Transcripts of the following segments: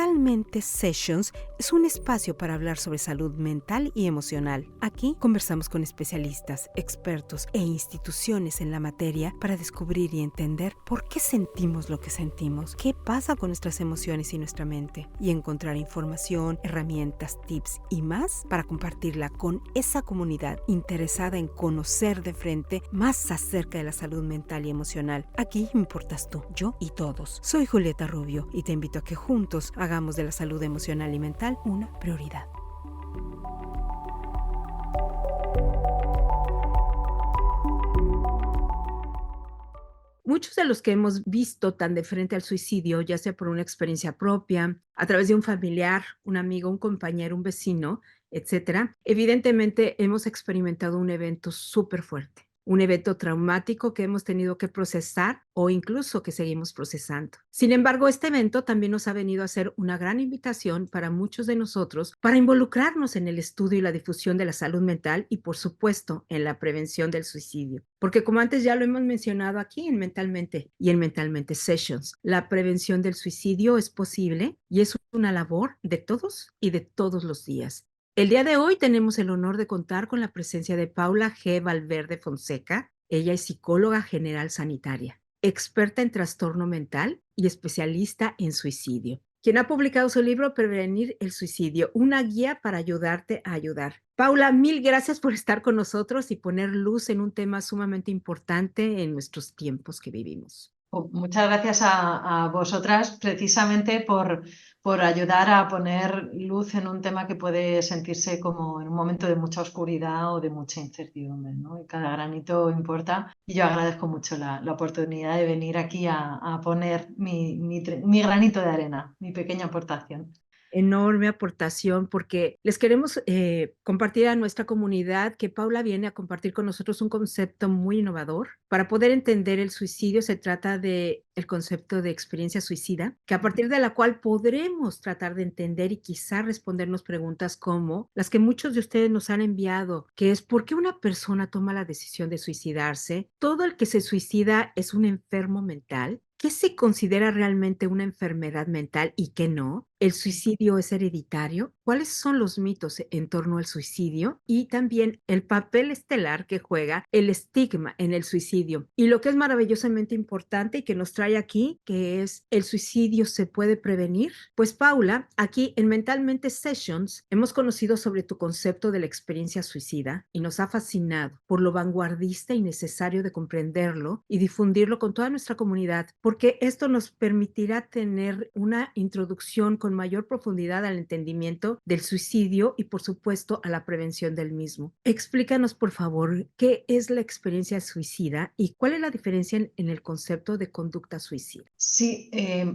Mentalmente Sessions es un espacio para hablar sobre salud mental y emocional. Aquí conversamos con especialistas, expertos e instituciones en la materia para descubrir y entender por qué sentimos lo que sentimos, qué pasa con nuestras emociones y nuestra mente, y encontrar información, herramientas, tips y más para compartirla con esa comunidad interesada en conocer de frente más acerca de la salud mental y emocional. Aquí importas tú, yo y todos. Soy Julieta Rubio y te invito a que juntos hagamos de la salud emocional y mental una prioridad. Muchos de los que hemos visto tan de frente al suicidio, ya sea por una experiencia propia, a través de un familiar, un amigo, un compañero, un vecino, etcétera, evidentemente hemos experimentado un evento súper fuerte, un evento traumático que hemos tenido que procesar o incluso que seguimos procesando. Sin embargo, este evento también nos ha venido a ser una gran invitación para muchos de nosotros para involucrarnos en el estudio y la difusión de la salud mental y, por supuesto, en la prevención del suicidio. Porque como antes ya lo hemos mencionado aquí en Mentalmente y en Mentalmente Sessions, la prevención del suicidio es posible y es una labor de todos y de todos los días. El día de hoy tenemos el honor de contar con la presencia de Paula G. Valverde Fonseca. Ella es psicóloga general sanitaria, experta en trastorno mental y especialista en suicidio, quien ha publicado su libro Prevenir el suicidio, una guía para ayudarte a ayudar. Paula, mil gracias por estar con nosotros y poner luz en un tema sumamente importante en nuestros tiempos que vivimos. Muchas gracias a vosotras precisamente por ayudar a poner luz en un tema que puede sentirse como en un momento de mucha oscuridad o de mucha incertidumbre, ¿no? Y cada granito importa y yo agradezco mucho la oportunidad de venir aquí a poner mi granito de arena, mi pequeña aportación. Enorme aportación porque les queremos compartir a nuestra comunidad que Paula viene a compartir con nosotros un concepto muy innovador. Para poder entender el suicidio se trata de el concepto de experiencia suicida, que a partir de la cual podremos tratar de entender y quizá respondernos preguntas como las que muchos de ustedes nos han enviado, que es ¿por qué una persona toma la decisión de suicidarse? ¿Todo el que se suicida es un enfermo mental? ¿Qué se considera realmente una enfermedad mental y qué no? ¿El suicidio es hereditario? ¿Cuáles son los mitos en torno al suicidio? Y también el papel estelar que juega el estigma en el suicidio. Y lo que es maravillosamente importante y que nos trae aquí, que es ¿el suicidio se puede prevenir? Pues Paula, aquí en Mentalmente Sessions hemos conocido sobre tu concepto de la experiencia suicida y nos ha fascinado por lo vanguardista y necesario de comprenderlo y difundirlo con toda nuestra comunidad, porque esto nos permitirá tener una introducción con mayor profundidad al entendimiento del suicidio y, por supuesto, a la prevención del mismo. Explícanos, por favor, qué es la experiencia suicida y cuál es la diferencia en el concepto de conducta suicida. Sí,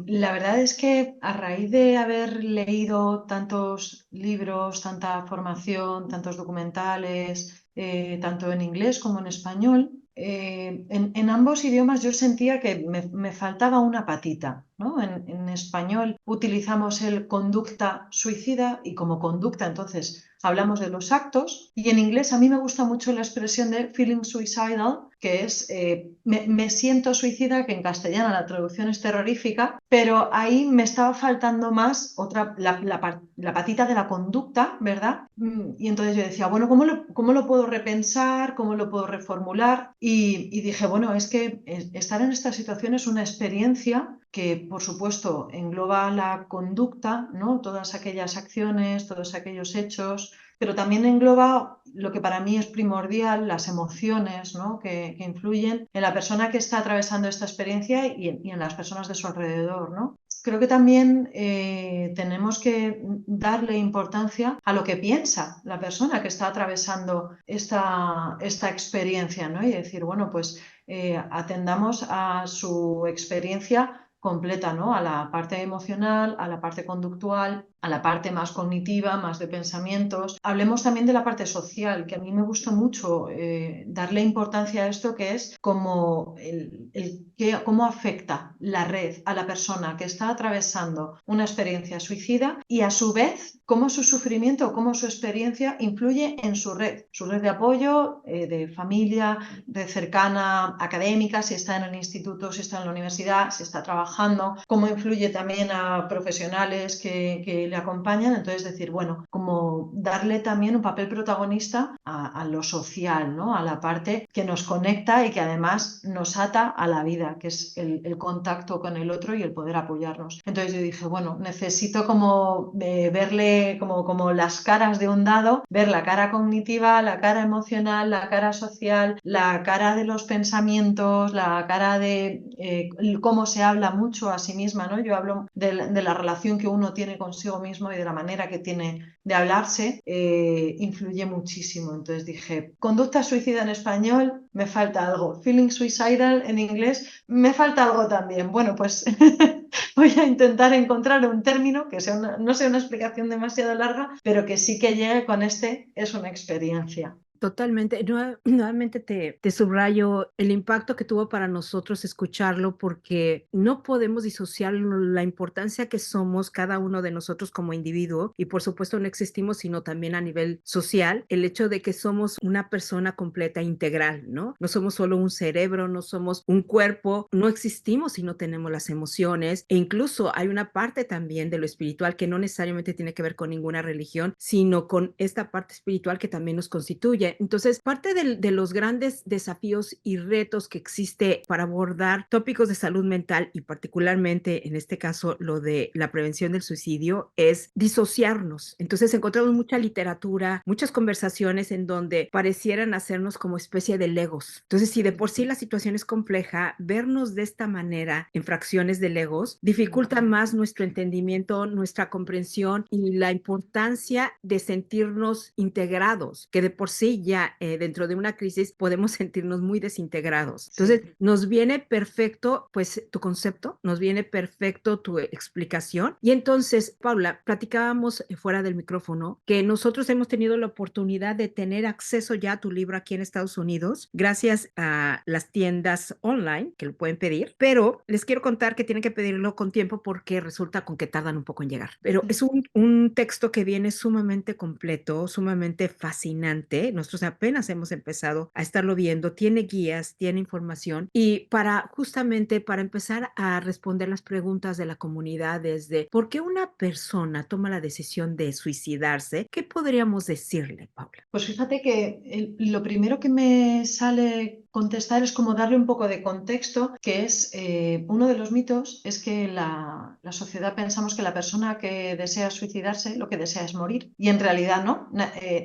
la verdad es que a raíz de haber leído tantos libros, tanta formación, tantos documentales, tanto en inglés como en español, en ambos idiomas yo sentía que me faltaba una patita, ¿no? En español utilizamos el conducta suicida y como conducta entonces hablamos de los actos, y en inglés a mí me gusta mucho la expresión de feeling suicidal, que es me siento suicida, que en castellano la traducción es terrorífica, pero ahí me estaba faltando más la patita de la conducta, ¿verdad? Y entonces yo decía, bueno, ¿cómo lo puedo repensar? ¿Cómo lo puedo reformular? Y dije, bueno, es que estar en esta situación es una experiencia que, por supuesto, engloba la conducta, ¿no? Todas aquellas acciones, todos aquellos hechos, pero también engloba lo que para mí es primordial, las emociones, ¿no? que influyen en la persona que está atravesando esta experiencia y en las personas de su alrededor, ¿no? Creo que también tenemos que darle importancia a lo que piensa la persona que está atravesando esta experiencia, ¿no? Y decir, bueno, pues atendamos a su experiencia completa, ¿no? A la parte emocional, a la parte conductual a la parte más cognitiva, más de pensamientos. Hablemos también de la parte social, que a mí me gusta mucho darle importancia a esto, que es cómo, cómo afecta la red a la persona que está atravesando una experiencia suicida y a su vez cómo su sufrimiento, cómo su experiencia influye en su red de apoyo, de familia, red cercana, académica, si está en el instituto, si está en la universidad, si está trabajando, cómo influye también a profesionales que le acompañan. Entonces decir, bueno, como darle también un papel protagonista a lo social, ¿no? A la parte que nos conecta y que además nos ata a la vida, que es el contacto con el otro y el poder apoyarnos. Entonces yo dije, bueno, necesito como verle como las caras de un dado, ver la cara cognitiva, la cara emocional, la cara social, la cara de los pensamientos, la cara de cómo se habla mucho a sí misma, ¿no? Yo hablo de la relación que uno tiene consigo mismo y de la manera que tiene de hablarse, influye muchísimo. Entonces dije, conducta suicida en español, me falta algo. Feeling suicidal en inglés, me falta algo también. Bueno, pues voy a intentar encontrar un término que sea no sea una explicación demasiado larga, pero que sí que llegue con es una experiencia. Totalmente. Nuevamente te subrayo el impacto que tuvo para nosotros escucharlo, porque no podemos disociar la importancia que somos cada uno de nosotros como individuo, y por supuesto no existimos sino también a nivel social, el hecho de que somos una persona completa, integral, ¿no? No somos solo un cerebro, no somos un cuerpo, no existimos si no tenemos las emociones, e incluso hay una parte también de lo espiritual que no necesariamente tiene que ver con ninguna religión, sino con esta parte espiritual que también nos constituye. Entonces, parte de los grandes desafíos y retos que existe para abordar tópicos de salud mental, y particularmente en este caso lo de la prevención del suicidio, es disociarnos. Entonces encontramos mucha literatura, muchas conversaciones en donde parecieran hacernos como especie de legos. Entonces, si de por sí la situación es compleja, vernos de esta manera en fracciones de legos dificulta más nuestro entendimiento, nuestra comprensión y la importancia de sentirnos integrados, que de por sí ya dentro de una crisis podemos sentirnos muy desintegrados. Entonces, Sí. nos viene perfecto, pues, tu concepto, nos viene perfecto tu explicación. Y entonces, Paula, platicábamos fuera del micrófono que nosotros hemos tenido la oportunidad de tener acceso ya a tu libro aquí en Estados Unidos, gracias a las tiendas online que lo pueden pedir, pero les quiero contar que tienen que pedirlo con tiempo porque resulta con que tardan un poco en llegar. Pero es un texto que viene sumamente completo, sumamente fascinante. Nosotros apenas hemos empezado a estarlo viendo, tiene guías, tiene información, y justamente para empezar a responder las preguntas de la comunidad desde ¿por qué una persona toma la decisión de suicidarse? ¿Qué podríamos decirle, Paula? Pues fíjate que lo primero que me sale contestar es como darle un poco de contexto, que es uno de los mitos es que la sociedad pensamos que la persona que desea suicidarse lo que desea es morir, y en realidad no,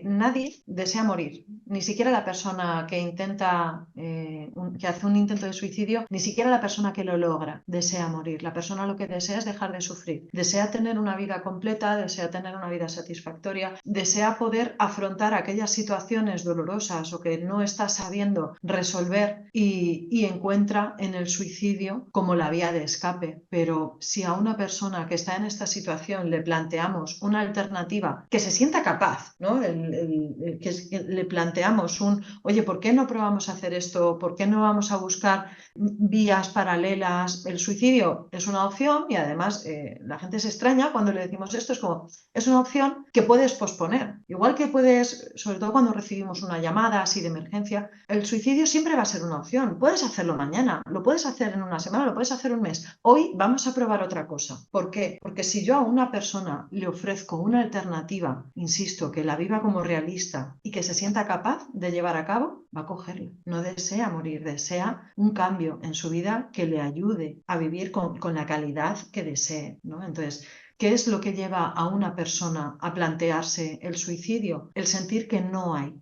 nadie desea morir, ni siquiera la persona que intenta, que hace un intento de suicidio, ni siquiera la persona que lo logra desea morir. La persona lo que desea es dejar de sufrir, desea tener una vida completa, desea tener una vida satisfactoria, desea poder afrontar aquellas situaciones dolorosas o que no está sabiendo resolver y encuentra en el suicidio como la vía de escape. Pero si a una persona que está en esta situación le planteamos una alternativa que se sienta capaz, ¿no? Que le planteamos oye, ¿por qué no probamos a hacer esto? ¿Por qué no vamos a buscar vías paralelas? El suicidio es una opción y además la gente se extraña cuando le decimos esto, es una opción que puedes posponer. Igual que puedes, sobre todo cuando recibimos una llamada así de emergencia, el suicidio siempre va a ser una opción. Puedes hacerlo mañana, lo puedes hacer en una semana, lo puedes hacer un mes. Hoy vamos a probar otra cosa. ¿Por qué? Porque si yo a una persona le ofrezco una alternativa, insisto, que la viva como realista y que se sienta capaz de llevar a cabo, va a cogerlo. No desea morir, desea un cambio en su vida que le ayude a vivir con la calidad que desee, ¿no? Entonces, ¿qué es lo que lleva a una persona a plantearse el suicidio? El sentir que no hay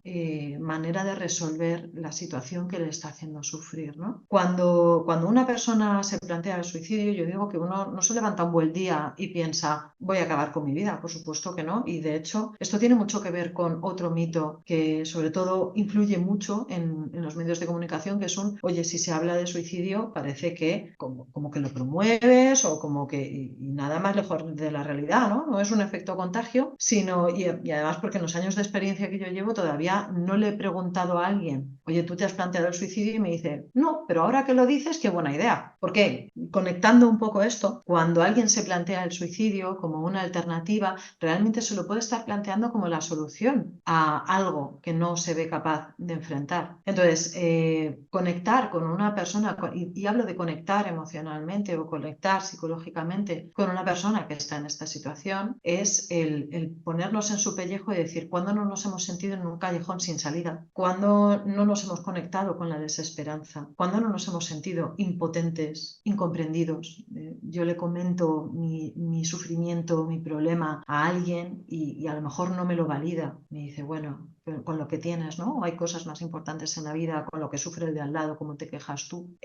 manera de resolver la situación que le está haciendo sufrir, ¿no? Cuando una persona se plantea el suicidio, yo digo que uno no se levanta un buen día y piensa, voy a acabar con mi vida, por supuesto que no. Y de hecho, esto tiene mucho que ver con otro mito que sobre todo influye mucho en los medios de comunicación, que es oye, si se habla de suicidio, parece que como que lo promueves o como que y nada más lejos de de la realidad, ¿no? No es un efecto contagio, sino, y además porque en los años de experiencia que yo llevo todavía no le he preguntado a alguien, oye, ¿tú te has planteado el suicidio? Y me dice, no, pero ahora que lo dices, qué buena idea. ¿Por qué? Conectando un poco esto, cuando alguien se plantea el suicidio como una alternativa, realmente se lo puede estar planteando como la solución a algo que no se ve capaz de enfrentar. Entonces, conectar con una persona, y hablo de conectar emocionalmente o conectar psicológicamente con una persona que está en esta situación, es el ponernos en su pellejo y decir, ¿cuándo no nos hemos sentido en un callejón sin salida? ¿Cuándo no nos hemos conectado con la desesperanza? ¿Cuándo no nos hemos sentido impotentes, incomprendidos? Yo le comento mi sufrimiento, mi problema a alguien y a lo mejor no me lo valida. Me dice, bueno, con lo que tienes, ¿no? Hay cosas más importantes en la vida, con lo que sufre el de al lado, cómo te quejas tú.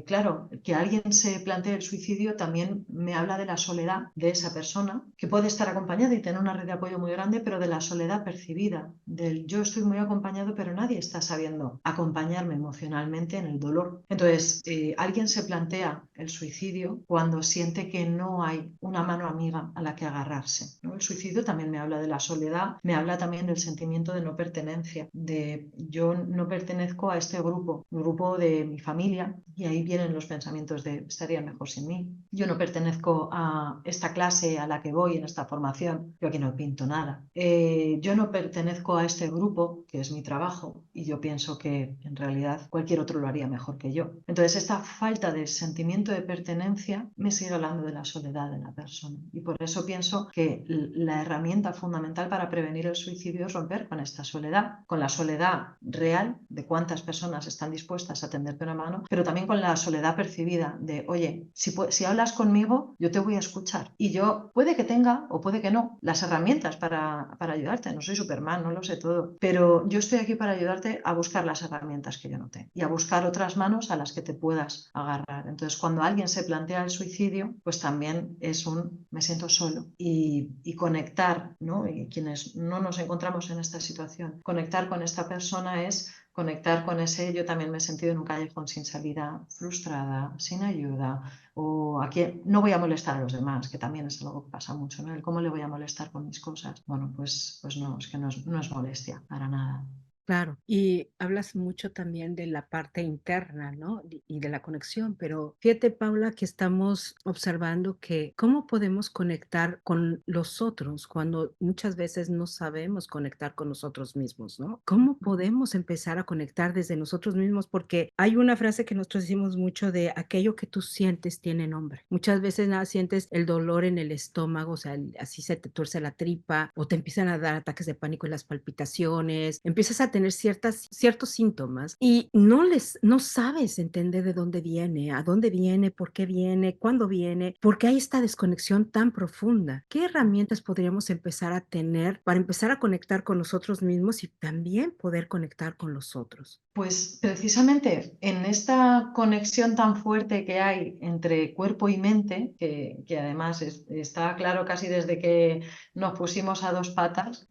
Claro, que alguien se plantee el suicidio también me habla de la soledad de esa persona, que puede estar acompañada y tener una red de apoyo muy grande, pero de la soledad percibida, del yo estoy muy acompañado, pero nadie está sabiendo acompañarme emocionalmente en el dolor. Entonces, alguien se plantea el suicidio cuando siente que no hay una mano amiga a la que agarrarse, ¿no? El suicidio también me habla de la soledad, me habla también del sentimiento de no pertenencia, de yo no pertenezco a este grupo de mi familia, y ahí vienen los pensamientos de estaría mejor sin mí. Yo no pertenezco a esta clase a la que voy en esta formación, yo aquí no pinto nada. Yo no pertenezco a este grupo, que es mi trabajo, y yo pienso que en realidad cualquier otro lo haría mejor que yo. Entonces, esta falta de sentimiento de pertenencia me sigue hablando de la soledad de la persona. Y por eso pienso que la herramienta fundamental para prevenir el suicidio es romper con esta soledad, con la soledad real de cuántas personas están dispuestas a tenderte una mano, pero también con la soledad percibida de, oye, si hablas conmigo, yo te voy a escuchar. Y yo puede que tenga o puede que no las herramientas para ayudarte. No soy Superman, no lo sé todo, pero yo estoy aquí para ayudarte a buscar las herramientas que yo no tengo y a buscar otras manos a las que te puedas agarrar. Entonces, cuando alguien se plantea el suicidio, pues también es me siento solo y conectar, ¿no? Y quienes no nos encontramos en esta situación, conectar con esta persona es conectar con ese yo también me he sentido en un callejón sin salida, frustrada, sin ayuda, o aquí no voy a molestar a los demás, que también es algo que pasa mucho, ¿no? El cómo le voy a molestar con mis cosas. Bueno, pues no, es que no es molestia, para nada. Claro, y hablas mucho también de la parte interna, ¿no? Y de la conexión, pero fíjate, Paula, que estamos observando que cómo podemos conectar con los otros cuando muchas veces no sabemos conectar con nosotros mismos, ¿no? ¿Cómo podemos empezar a conectar desde nosotros mismos? Porque hay una frase que nosotros decimos mucho de aquello que tú sientes tiene nombre. Muchas veces nada, sientes el dolor en el estómago, o sea, así se te tuerce la tripa o te empiezan a dar ataques de pánico en las palpitaciones, empiezas a tener ciertos síntomas y no sabes entender de dónde viene, a dónde viene, por qué viene, cuándo viene, porque hay esta desconexión tan profunda. ¿Qué herramientas podríamos empezar a tener para empezar a conectar con nosotros mismos y también poder conectar con los otros? Pues precisamente en esta conexión tan fuerte que hay entre cuerpo y mente, que además está claro casi desde que nos pusimos a dos patas,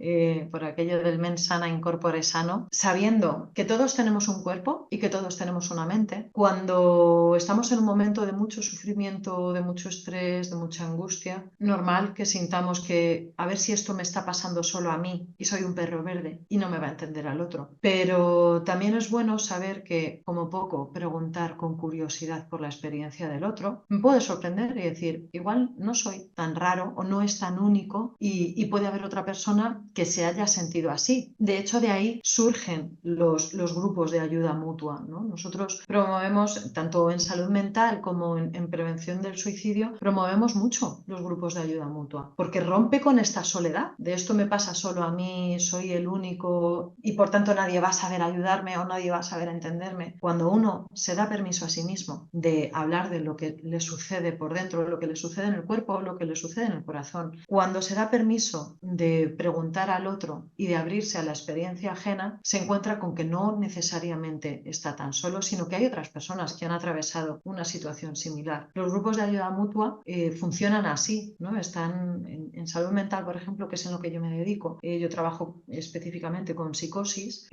por aquello del mens sana in corpore sano, sabiendo que todos tenemos un cuerpo y que todos tenemos una mente, cuando estamos en un momento de mucho sufrimiento, de mucho estrés, de mucha angustia, normal que sintamos que a ver si esto me está pasando solo a mí y soy un perro verde y no me va a entender al otro. Pero también es bueno saber que, como poco, preguntar con curiosidad por la experiencia del otro me puede sorprender y decir, igual no soy tan raro o no es tan único y puede haber otra persona que se haya sentido así. De hecho, de ahí surgen los grupos de ayuda mutua, ¿no? Nosotros promovemos, tanto en salud mental como en prevención del suicidio, promovemos mucho los grupos de ayuda mutua, porque rompe con esta soledad, de esto me pasa solo a mí, soy el único y por tanto nadie va a saber ayudarme o nadie va a saber entenderme. Cuando uno se da permiso a sí mismo de hablar de lo que le sucede por dentro, lo que le sucede en el cuerpo, lo que le sucede en el corazón, cuando se da permiso de preguntar al otro y de abrirse a la experiencia ajena, persona se encuentra con que no necesariamente está tan solo, sino que hay otras personas que han atravesado una situación similar. Los grupos de ayuda mutua funcionan así, ¿no? Están en salud mental, por ejemplo, que es en lo que yo me dedico. Yo trabajo específicamente con psicosis.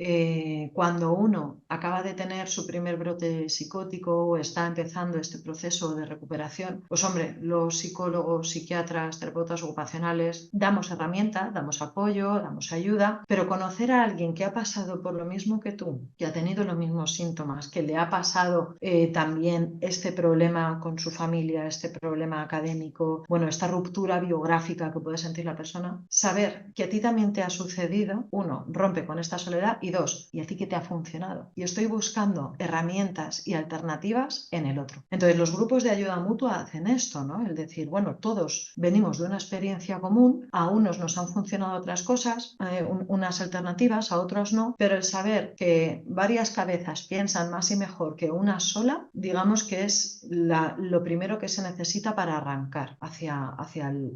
Cuando uno acaba de tener su primer brote psicótico o está empezando este proceso de recuperación, pues hombre, los psicólogos, psiquiatras, terapeutas ocupacionales damos herramientas, damos apoyo, damos ayuda, pero conocer a alguien que ha pasado por lo mismo que tú, que ha tenido los mismos síntomas, que le ha pasado también este problema con su familia, este problema académico, bueno, esta ruptura biográfica que puede sentir la persona, saber que a ti también te ha sucedido, uno, rompe con esta soledad y dos, ¿y a ti qué te ha funcionado? Y estoy buscando herramientas y alternativas en el otro. Entonces, los grupos de ayuda mutua hacen esto, ¿no? El decir, bueno, todos venimos de una experiencia común, a unos nos han funcionado otras cosas, unas alternativas, a otros no, pero el saber que varias cabezas piensan más y mejor que una sola, digamos que es lo primero que se necesita para arrancar hacia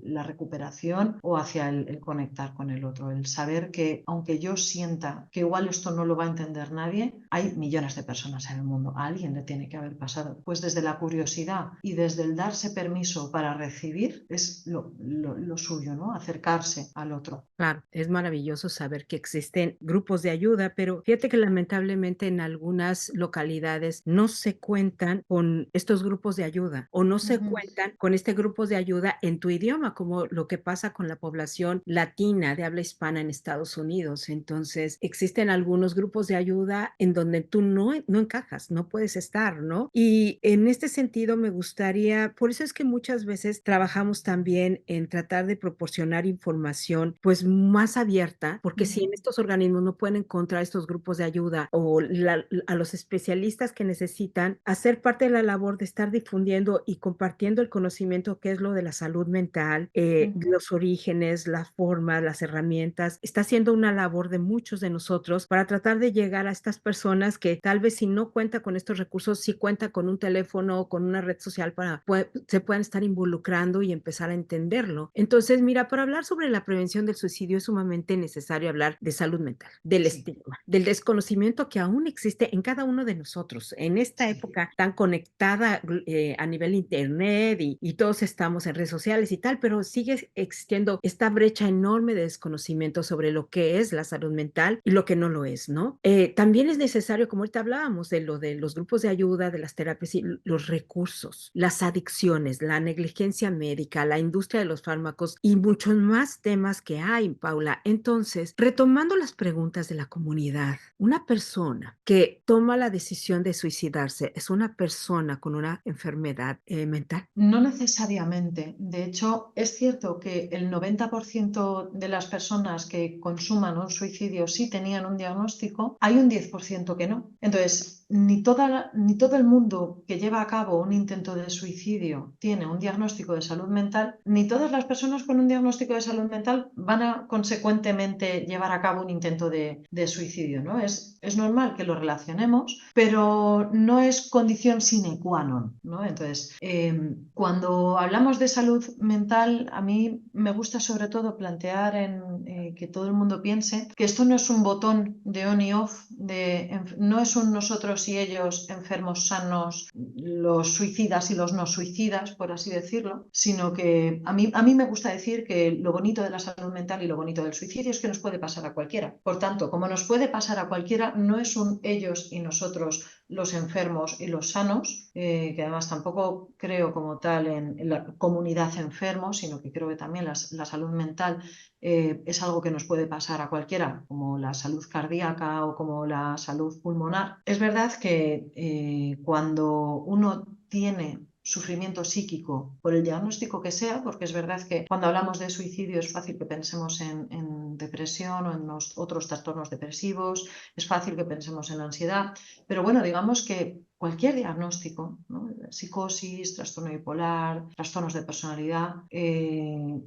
la recuperación o hacia el conectar con el otro. El saber que aunque yo sienta que igual esto no lo va a entender nadie, hay millones de personas en el mundo, a alguien le tiene que haber pasado. Pues desde la curiosidad y desde el darse permiso para recibir es lo suyo, ¿no? Acercarse al otro. Claro, es maravilloso saber que existen grupos de ayuda, pero fíjate que lamentablemente en algunas localidades no se cuentan con estos grupos de ayuda o no se Ujú. cuentan con este grupos de ayuda en tu idioma, como lo que pasa con la población latina de habla hispana en Estados Unidos. Entonces, existen algunos grupos de ayuda en donde tú no encajas, no puedes estar, ¿no? Y en este sentido me gustaría, por eso es que muchas veces trabajamos también en tratar de proporcionar información, pues, más abierta, porque si en Ujú. estos organismos no pueden encontrar estos grupos de ayuda o a los especialistas que necesitan hacer parte de la labor de estar difundiendo y compartiendo el conocimiento que es lo de la salud mental, Ujú. los orígenes, las formas, las herramientas, está haciendo una labor de muchos de nosotros para tratar de llegar a estas personas que tal vez si no cuenta con estos recursos, sí cuenta con un teléfono o con una red social para se puedan estar involucrando y empezar a entenderlo. Entonces, mira, para hablar sobre la prevención del suicidio es sumamente necesario hablar de salud mental, del Sí, estigma, del desconocimiento que aún existe en cada uno de nosotros. En esta sí. época tan conectada a nivel internet y todos estamos en redes sociales y tal, pero sigue existiendo esta brecha enorme de desconocimiento sobre lo que es la salud mental y lo que no lo es, ¿no? También es necesario, como ahorita hablábamos, de lo de los grupos de ayuda, de las terapias y los recursos, las adicciones, la negligencia médica, la industria de los fármacos y muchos más temas que hay, Paula. Entonces, retomando las preguntas de la comunidad, una persona que toma la decisión de suicidarse es una persona con una enfermedad mental. No necesariamente. De hecho, es cierto que el 90% de las personas que consuman un suicidio sí tenían un diagnóstico, hay un 10% que no. Entonces, ni todo el mundo que lleva a cabo un intento de suicidio tiene un diagnóstico de salud mental, ni todas las personas con un diagnóstico de salud mental van a consecuentemente llevar a cabo un intento de suicidio, ¿no? Es normal que lo relacionemos, pero no es condición sine qua non, ¿no? Entonces, cuando hablamos de salud mental, a mí me gusta sobre todo plantear que todo el mundo piense que esto no es un botón de on y off, no es un nosotros y ellos enfermos sanos, los suicidas y los no suicidas, por así decirlo, sino que a mí me gusta decir que lo bonito de la salud mental y lo bonito del suicidio es que nos puede pasar a cualquiera. Por tanto, como nos puede pasar a cualquiera, no es un ellos y nosotros los enfermos y los sanos, que además tampoco creo como tal en la comunidad enfermos, sino que creo que también la salud mental es algo que nos puede pasar a cualquiera, como la salud cardíaca o como la salud pulmonar. Es verdad que cuando uno tiene sufrimiento psíquico por el diagnóstico que sea, porque es verdad que cuando hablamos de suicidio es fácil que pensemos en depresión o en otros trastornos depresivos, es fácil que pensemos en ansiedad, pero bueno, digamos que cualquier diagnóstico, ¿no? Psicosis, trastorno bipolar, trastornos de personalidad.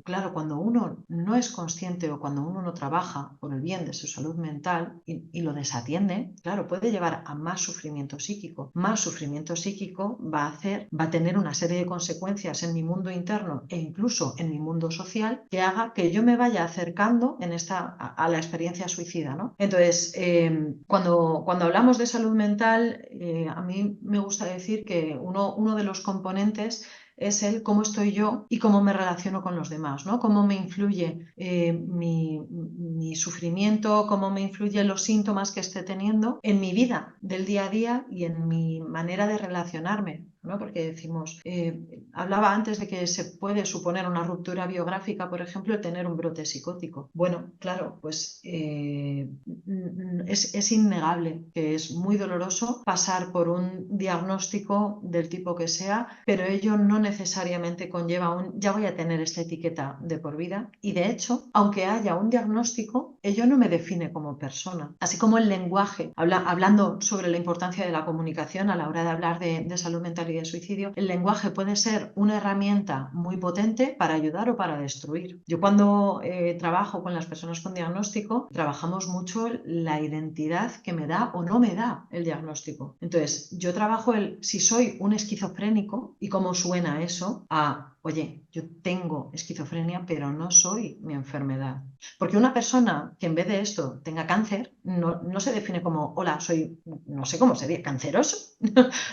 Claro, cuando uno no es consciente o cuando uno no trabaja por el bien de su salud mental y lo desatiende, claro, puede llevar a más sufrimiento psíquico. Más sufrimiento psíquico va a tener una serie de consecuencias en mi mundo interno e incluso en mi mundo social que haga que yo me vaya acercando a la experiencia suicida, ¿no? Entonces, cuando hablamos de salud mental, a mí me gusta decir que uno de los componentes es el cómo estoy yo y cómo me relaciono con los demás, ¿no? Cómo me influye mi sufrimiento, cómo me influyen los síntomas que esté teniendo en mi vida del día a día y en mi manera de relacionarme, ¿no? Porque decimos, hablaba antes de que se puede suponer una ruptura biográfica, por ejemplo, el tener un brote psicótico. Bueno, claro, pues es innegable que es muy doloroso pasar por un diagnóstico del tipo que sea, pero ello no necesariamente conlleva ya voy a tener esta etiqueta de por vida y de hecho, aunque haya un diagnóstico, ello no me define como persona. Así como el lenguaje, hablando sobre la importancia de la comunicación a la hora de hablar de salud mental y de suicidio, el lenguaje puede ser una herramienta muy potente para ayudar o para destruir. Yo cuando trabajo con las personas con diagnóstico, trabajamos mucho la identidad que me da o no me da el diagnóstico. Entonces, yo trabajo si soy un esquizofrénico y cómo suena eso oye, yo tengo esquizofrenia, pero no soy mi enfermedad. Porque una persona que en vez de esto tenga cáncer, no se define como, hola, soy, no sé cómo sería, canceroso.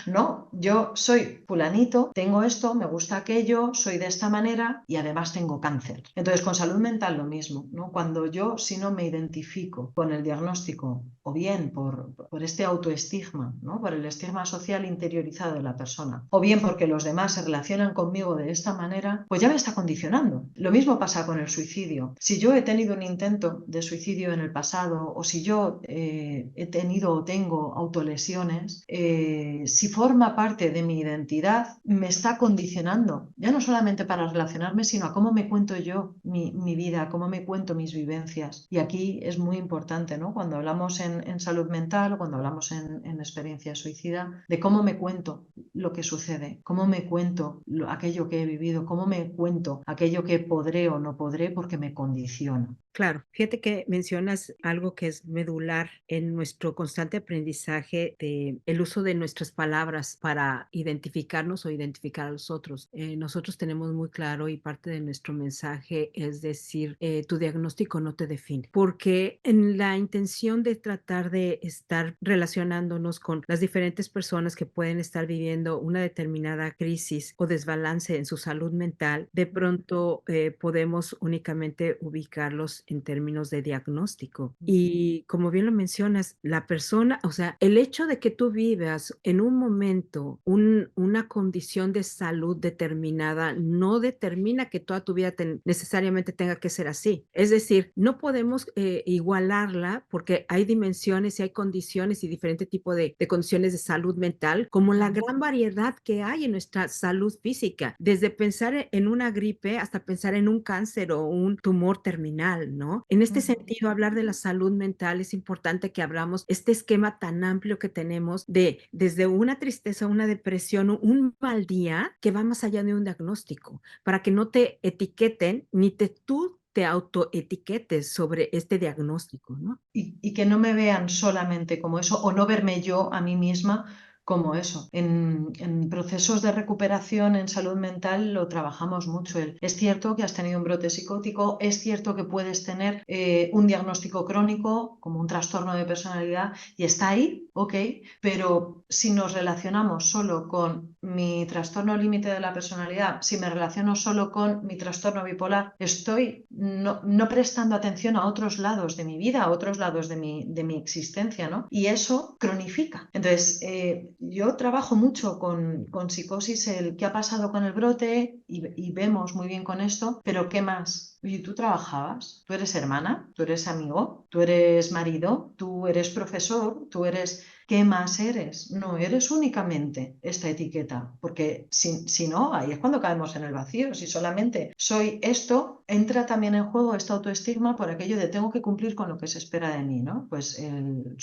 No, yo soy fulanito, tengo esto, me gusta aquello, soy de esta manera y además tengo cáncer. Entonces, con salud mental lo mismo, ¿no? Cuando yo, si no me identifico con el diagnóstico o bien por este autoestigma, ¿no? Por el estigma social interiorizado de la persona, o bien porque los demás se relacionan conmigo de esta manera, pues ya me está condicionando. Lo mismo pasa con el suicidio. Si yo he tenido un intento de suicidio en el pasado o si yo he tenido o tengo autolesiones, si forma parte de mi identidad, me está condicionando, ya no solamente para relacionarme, sino a cómo me cuento yo mi vida, cómo me cuento mis vivencias. Y aquí es muy importante, ¿no? Cuando hablamos en salud mental o cuando hablamos en experiencia suicida, de cómo me cuento lo que sucede, cómo me cuento aquello que he vivido, cómo me cuento aquello que podré o no podré porque me condiciona. Claro, fíjate que mencionas algo que es medular en nuestro constante aprendizaje de el uso de nuestras palabras para identificarnos o identificar a los otros. Nosotros tenemos muy claro y parte de nuestro mensaje es decir, tu diagnóstico no te define, porque en la intención de tratar de estar relacionándonos con las diferentes personas que pueden estar viviendo una determinada crisis o desbalance en su salud mental, de pronto podemos únicamente ubicarlos en términos de diagnóstico. Y como bien lo mencionas, la persona, o sea, el hecho de que tú vivas en un momento una condición de salud determinada no determina que toda tu vida necesariamente tenga que ser así. Es decir, no podemos igualarla porque hay dimensiones y hay condiciones y diferente tipo de condiciones de salud mental, como la gran variedad que hay en nuestra salud física, desde pensar en una gripe hasta pensar en un cáncer o un tumor terminal, ¿no? En este sentido, hablar de la salud mental es importante que abramos este esquema tan amplio que tenemos desde una tristeza, una depresión, un mal día que va más allá de un diagnóstico, para que no te etiqueten ni tú te autoetiquetes sobre este diagnóstico, ¿no? Y que no me vean solamente como eso o no verme yo a mí misma como eso. En procesos de recuperación en salud mental lo trabajamos mucho. Es cierto que has tenido un brote psicótico, es cierto que puedes tener un diagnóstico crónico como un trastorno de personalidad y está ahí, ok, pero si nos relacionamos solo con mi trastorno límite de la personalidad, si me relaciono solo con mi trastorno bipolar, estoy no prestando atención a otros lados de mi vida, a otros lados de mi existencia, ¿no? Y eso cronifica. Entonces, yo trabajo mucho con psicosis, el qué ha pasado con el brote y vemos muy bien con esto, pero ¿qué más? Oye, ¿tú trabajabas? ¿Tú eres hermana? ¿Tú eres amigo? ¿Tú eres marido? ¿Tú eres profesor? ¿Tú eres...? ¿Qué más eres? No eres únicamente esta etiqueta, porque si no, ahí es cuando caemos en el vacío. Si solamente soy esto, entra también en juego este autoestigma por aquello de tengo que cumplir con lo que se espera de mí, ¿no? Pues el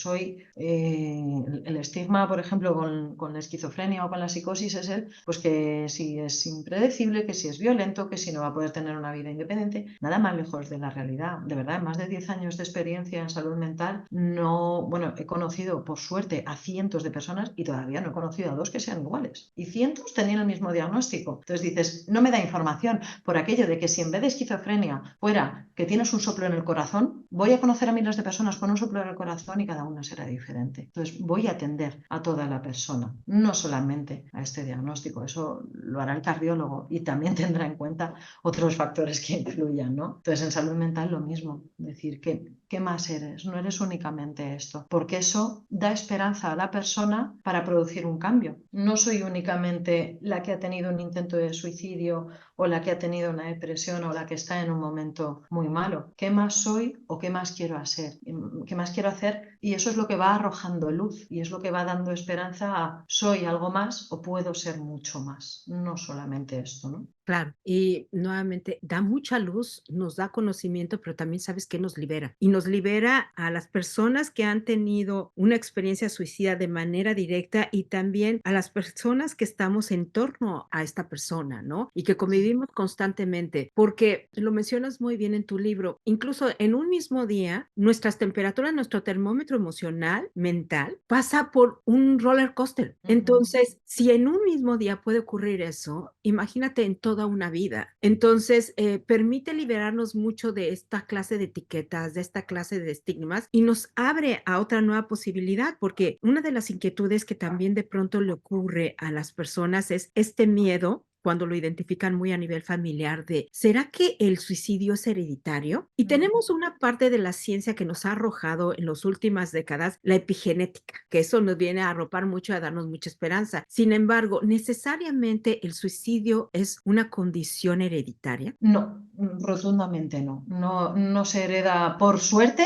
estigma, por ejemplo, con la esquizofrenia o con la psicosis es pues que si es impredecible, que si es violento, que si no va a poder tener una vida independiente. Nada más lejos de la realidad. De verdad, en más de 10 años de experiencia en salud mental, no, bueno, he conocido por suerte a cientos de personas y todavía no he conocido a dos que sean iguales. Y cientos tenían el mismo diagnóstico. Entonces dices, no me da información por aquello de que si en vez de esquizofrenia fuera que tienes un soplo en el corazón, voy a conocer a miles de personas con un soplo en el corazón y cada una será diferente. Entonces voy a atender a toda la persona, no solamente a este diagnóstico. Eso lo hará el cardiólogo y también tendrá en cuenta otros factores que influyan, ¿no? Entonces en salud mental lo mismo, decir, ¿qué más eres? No eres únicamente esto, porque eso da esperanza a la persona para producir un cambio. No soy únicamente la que ha tenido un intento de suicidio o la que ha tenido una depresión o la que está en un momento muy malo. ¿Qué más soy o qué más quiero hacer? ¿Qué más quiero hacer? Y eso es lo que va arrojando luz y es lo que va dando esperanza a soy algo más o puedo ser mucho más, no solamente esto, ¿no? Claro, y nuevamente da mucha luz, nos da conocimiento, pero también sabes que nos libera. Y nos libera a las personas que han tenido una experiencia suicida de manera directa y también a las personas que estamos en torno a esta persona, ¿no? Y que convivimos constantemente, porque lo mencionas muy bien en tu libro, incluso en un mismo día, nuestras temperaturas, nuestro termómetro emocional, mental, pasa por un roller coaster. Entonces, si en un mismo día puede ocurrir eso, imagínate en toda una vida. Entonces, permite liberarnos mucho de esta clase de etiquetas, de esta clase de estigmas y nos abre a otra nueva posibilidad, porque una de las inquietudes que también de pronto le ocurre a las personas es este miedo cuando lo identifican muy a nivel familiar de, ¿será que el suicidio es hereditario? Y tenemos una parte de la ciencia que nos ha arrojado en las últimas décadas la epigenética, que eso nos viene a arropar mucho, a darnos mucha esperanza. Sin embargo, ¿necesariamente el suicidio es una condición hereditaria? No, rotundamente no. No, no se hereda por suerte.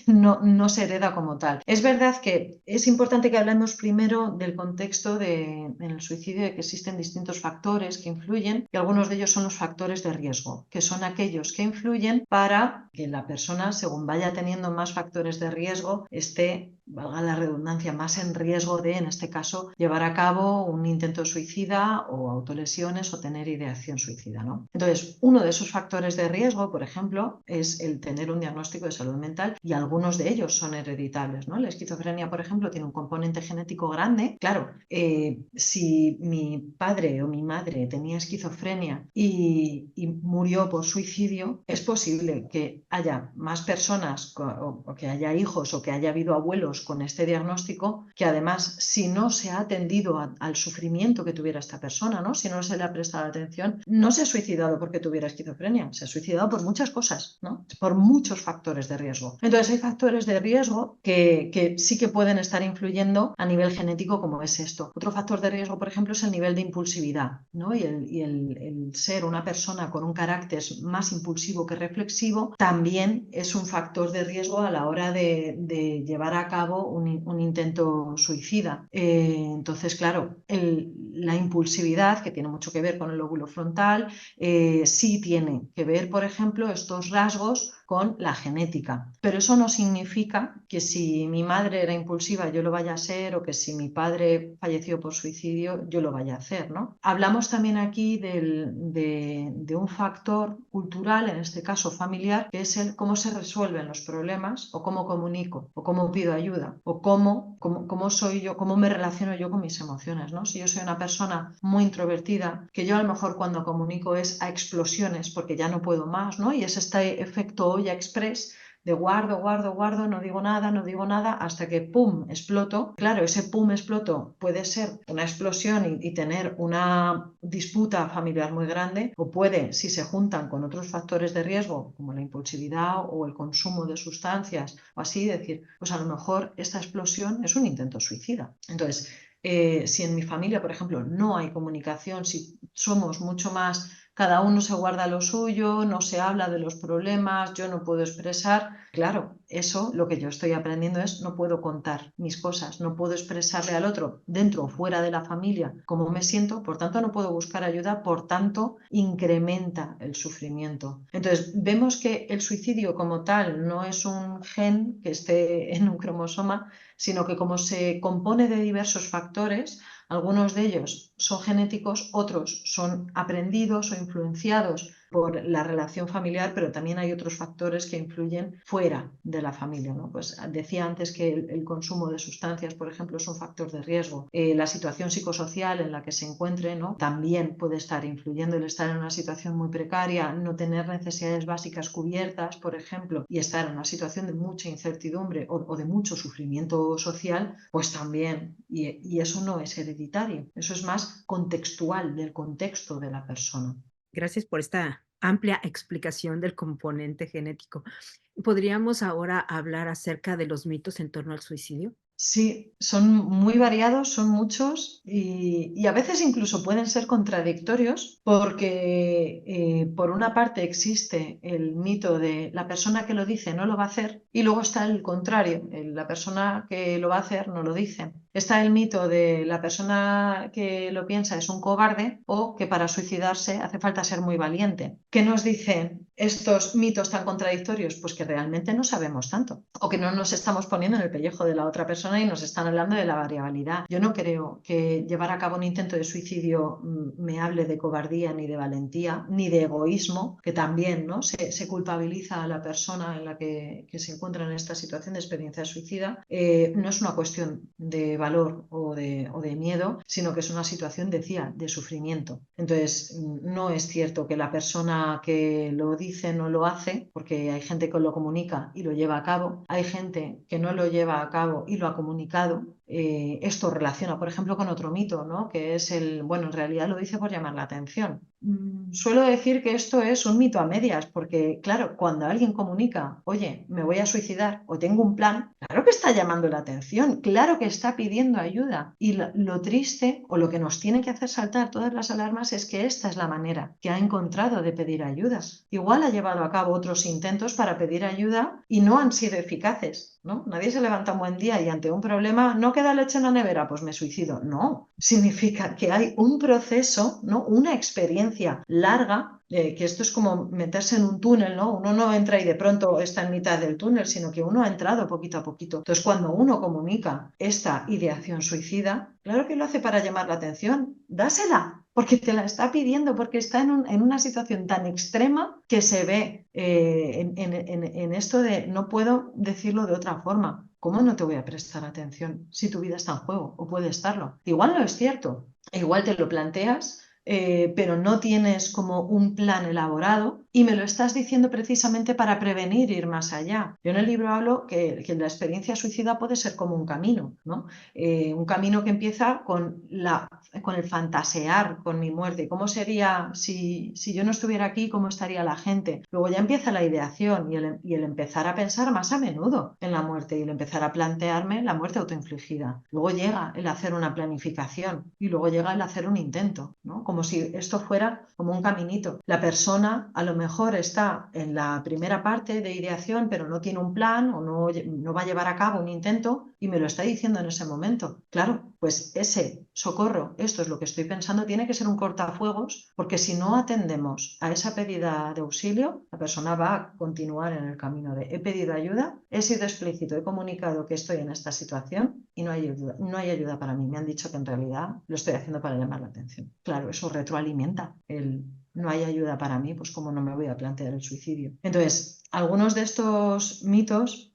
No, no se hereda como tal. Es verdad que es importante que hablemos primero del contexto en el suicidio, de que existen distintos factores que influyen y algunos de ellos son los factores de riesgo, que son aquellos que influyen para que la persona, según vaya teniendo más factores de riesgo, esté, valga la redundancia, más en riesgo de, en este caso, llevar a cabo un intento suicida o autolesiones o tener ideación suicida, ¿no? Entonces, uno de esos factores de riesgo, por ejemplo, es el tener un diagnóstico de salud mental y algunos de ellos son hereditables, ¿no? La esquizofrenia, por ejemplo, tiene un componente genético grande. Claro, si mi padre o mi madre tenía esquizofrenia y murió por suicidio, es posible que haya más personas o que haya hijos o que haya habido abuelos con este diagnóstico que además, si no se ha atendido al sufrimiento que tuviera esta persona, ¿no? Si no se le ha prestado atención, no se ha suicidado porque tuviera esquizofrenia, se ha suicidado por muchas cosas, ¿no? Por muchos factores de riesgo. Entonces hay factores de riesgo que sí que pueden estar influyendo a nivel genético, como es esto. Otro factor de riesgo, por ejemplo, es el nivel de impulsividad, ¿no? El ser una persona con un carácter más impulsivo que reflexivo también es un factor de riesgo a la hora de llevar a cabo un intento suicida. Entonces, claro, la impulsividad, que tiene mucho que ver con el lóbulo frontal, sí tiene que ver, por ejemplo, estos rasgos con la genética. Pero eso no significa que si mi madre era impulsiva yo lo vaya a ser o que si mi padre falleció por suicidio yo lo vaya a hacer, ¿no? Hablamos también aquí de un factor cultural, en este caso familiar, que es el cómo se resuelven los problemas o cómo comunico o cómo pido ayuda o cómo soy yo, cómo me relaciono yo con mis emociones, ¿no? Si yo soy una persona muy introvertida, que yo a lo mejor cuando comunico es a explosiones porque ya no puedo más, ¿no? Y es este efecto olla express de guardo, guardo, guardo, no digo nada, hasta que pum, exploto. Claro, ese pum, exploto puede ser una explosión y tener una disputa familiar muy grande, o puede, si se juntan con otros factores de riesgo, como la impulsividad o el consumo de sustancias, o así, decir, pues a lo mejor esta explosión es un intento suicida. Entonces, si en mi familia, por ejemplo, no hay comunicación, si somos mucho más cada uno se guarda lo suyo, no se habla de los problemas, yo no puedo expresar. Claro, eso lo que yo estoy aprendiendo es no puedo contar mis cosas, no puedo expresarle al otro dentro o fuera de la familia cómo me siento, por tanto no puedo buscar ayuda, por tanto incrementa el sufrimiento. Entonces vemos que el suicidio como tal no es un gen que esté en un cromosoma, sino que como se compone de diversos factores, algunos de ellos son genéticos, otros son aprendidos o influenciados por la relación familiar, pero también hay otros factores que influyen fuera de la familia, ¿no? Pues decía antes que el consumo de sustancias, por ejemplo, es un factor de riesgo. La situación psicosocial en la que se encuentre, ¿no? También puede estar influyendo. El estar en una situación muy precaria, no tener necesidades básicas cubiertas, por ejemplo, y estar en una situación de mucha incertidumbre o de mucho sufrimiento social, pues también. Y eso no es hereditario, eso es más contextual, del contexto de la persona. Gracias por esta amplia explicación del componente genético. ¿Podríamos ahora hablar acerca de los mitos en torno al suicidio? Sí, son muy variados, son muchos y a veces incluso pueden ser contradictorios porque por una parte existe el mito de la persona que lo dice no lo va a hacer y luego está el contrario, la persona que lo va a hacer no lo dice. Está el mito de la persona que lo piensa es un cobarde o que para suicidarse hace falta ser muy valiente. ¿Qué nos dicen estos mitos tan contradictorios? Pues que realmente no sabemos tanto o que no nos estamos poniendo en el pellejo de la otra persona y nos están hablando de la variabilidad. Yo no creo que llevar a cabo un intento de suicidio me hable de cobardía ni de valentía, ni de egoísmo, que también, ¿no? se culpabiliza a la persona en la que se encuentra en esta situación de experiencia suicida. No es una cuestión de valor o de miedo, sino que es una situación, decía, de sufrimiento. Entonces, no es cierto que la persona que lo dice no lo hace, porque hay gente que lo comunica y lo lleva a cabo, hay gente que no lo lleva a cabo y lo ha comunicado. Esto relaciona, por ejemplo, con otro mito, ¿no? Que es bueno, en realidad lo dice por llamar la atención. Suelo decir que esto es un mito a medias, porque claro, cuando alguien comunica, oye, me voy a suicidar o tengo un plan, claro que está llamando la atención, claro que está pidiendo ayuda. Y lo triste o lo que nos tiene que hacer saltar todas las alarmas es que esta es la manera que ha encontrado de pedir ayuda. Igual ha llevado a cabo otros intentos para pedir ayuda y no han sido eficaces, ¿no? Nadie se levanta un buen día y ante un problema no queda leche en la nevera, pues me suicido. No, significa que hay un proceso, ¿no? Una experiencia larga, que esto es como meterse en un túnel, ¿no? Uno no entra y de pronto está en mitad del túnel, sino que uno ha entrado poquito a poquito. Entonces, cuando uno comunica esta ideación suicida, claro que lo hace para llamar la atención. Dásela, porque te la está pidiendo, porque está en una situación tan extrema que se ve en esto de no puedo decirlo de otra forma. ¿Cómo no te voy a prestar atención si tu vida está en juego o puede estarlo? Igual no es cierto, igual te lo planteas, pero no tienes como un plan elaborado y me lo estás diciendo precisamente para prevenir ir más allá. Yo en el libro hablo que la experiencia suicida puede ser como un camino, ¿no? Un camino que empieza con el fantasear con mi muerte. ¿Cómo sería si yo no estuviera aquí? ¿Cómo estaría la gente? Luego ya empieza la ideación y el empezar a pensar más a menudo en la muerte y el empezar a plantearme la muerte autoinfligida. Luego llega el hacer una planificación y luego llega el hacer un intento, ¿no? Como si esto fuera como un caminito. La persona a lo mejor está en la primera parte de ideación, pero no tiene un plan o no va a llevar a cabo un intento y me lo está diciendo en ese momento. Claro, pues ese socorro, esto es lo que estoy pensando, tiene que ser un cortafuegos, porque si no atendemos a esa pedida de auxilio, la persona va a continuar en el camino de he pedido ayuda, he sido explícito, he comunicado que estoy en esta situación y no hay ayuda para mí. Me han dicho que en realidad lo estoy haciendo para llamar la atención. Claro, eso retroalimenta el no hay ayuda para mí, pues cómo no me voy a plantear el suicidio. Entonces, algunos de estos mitos,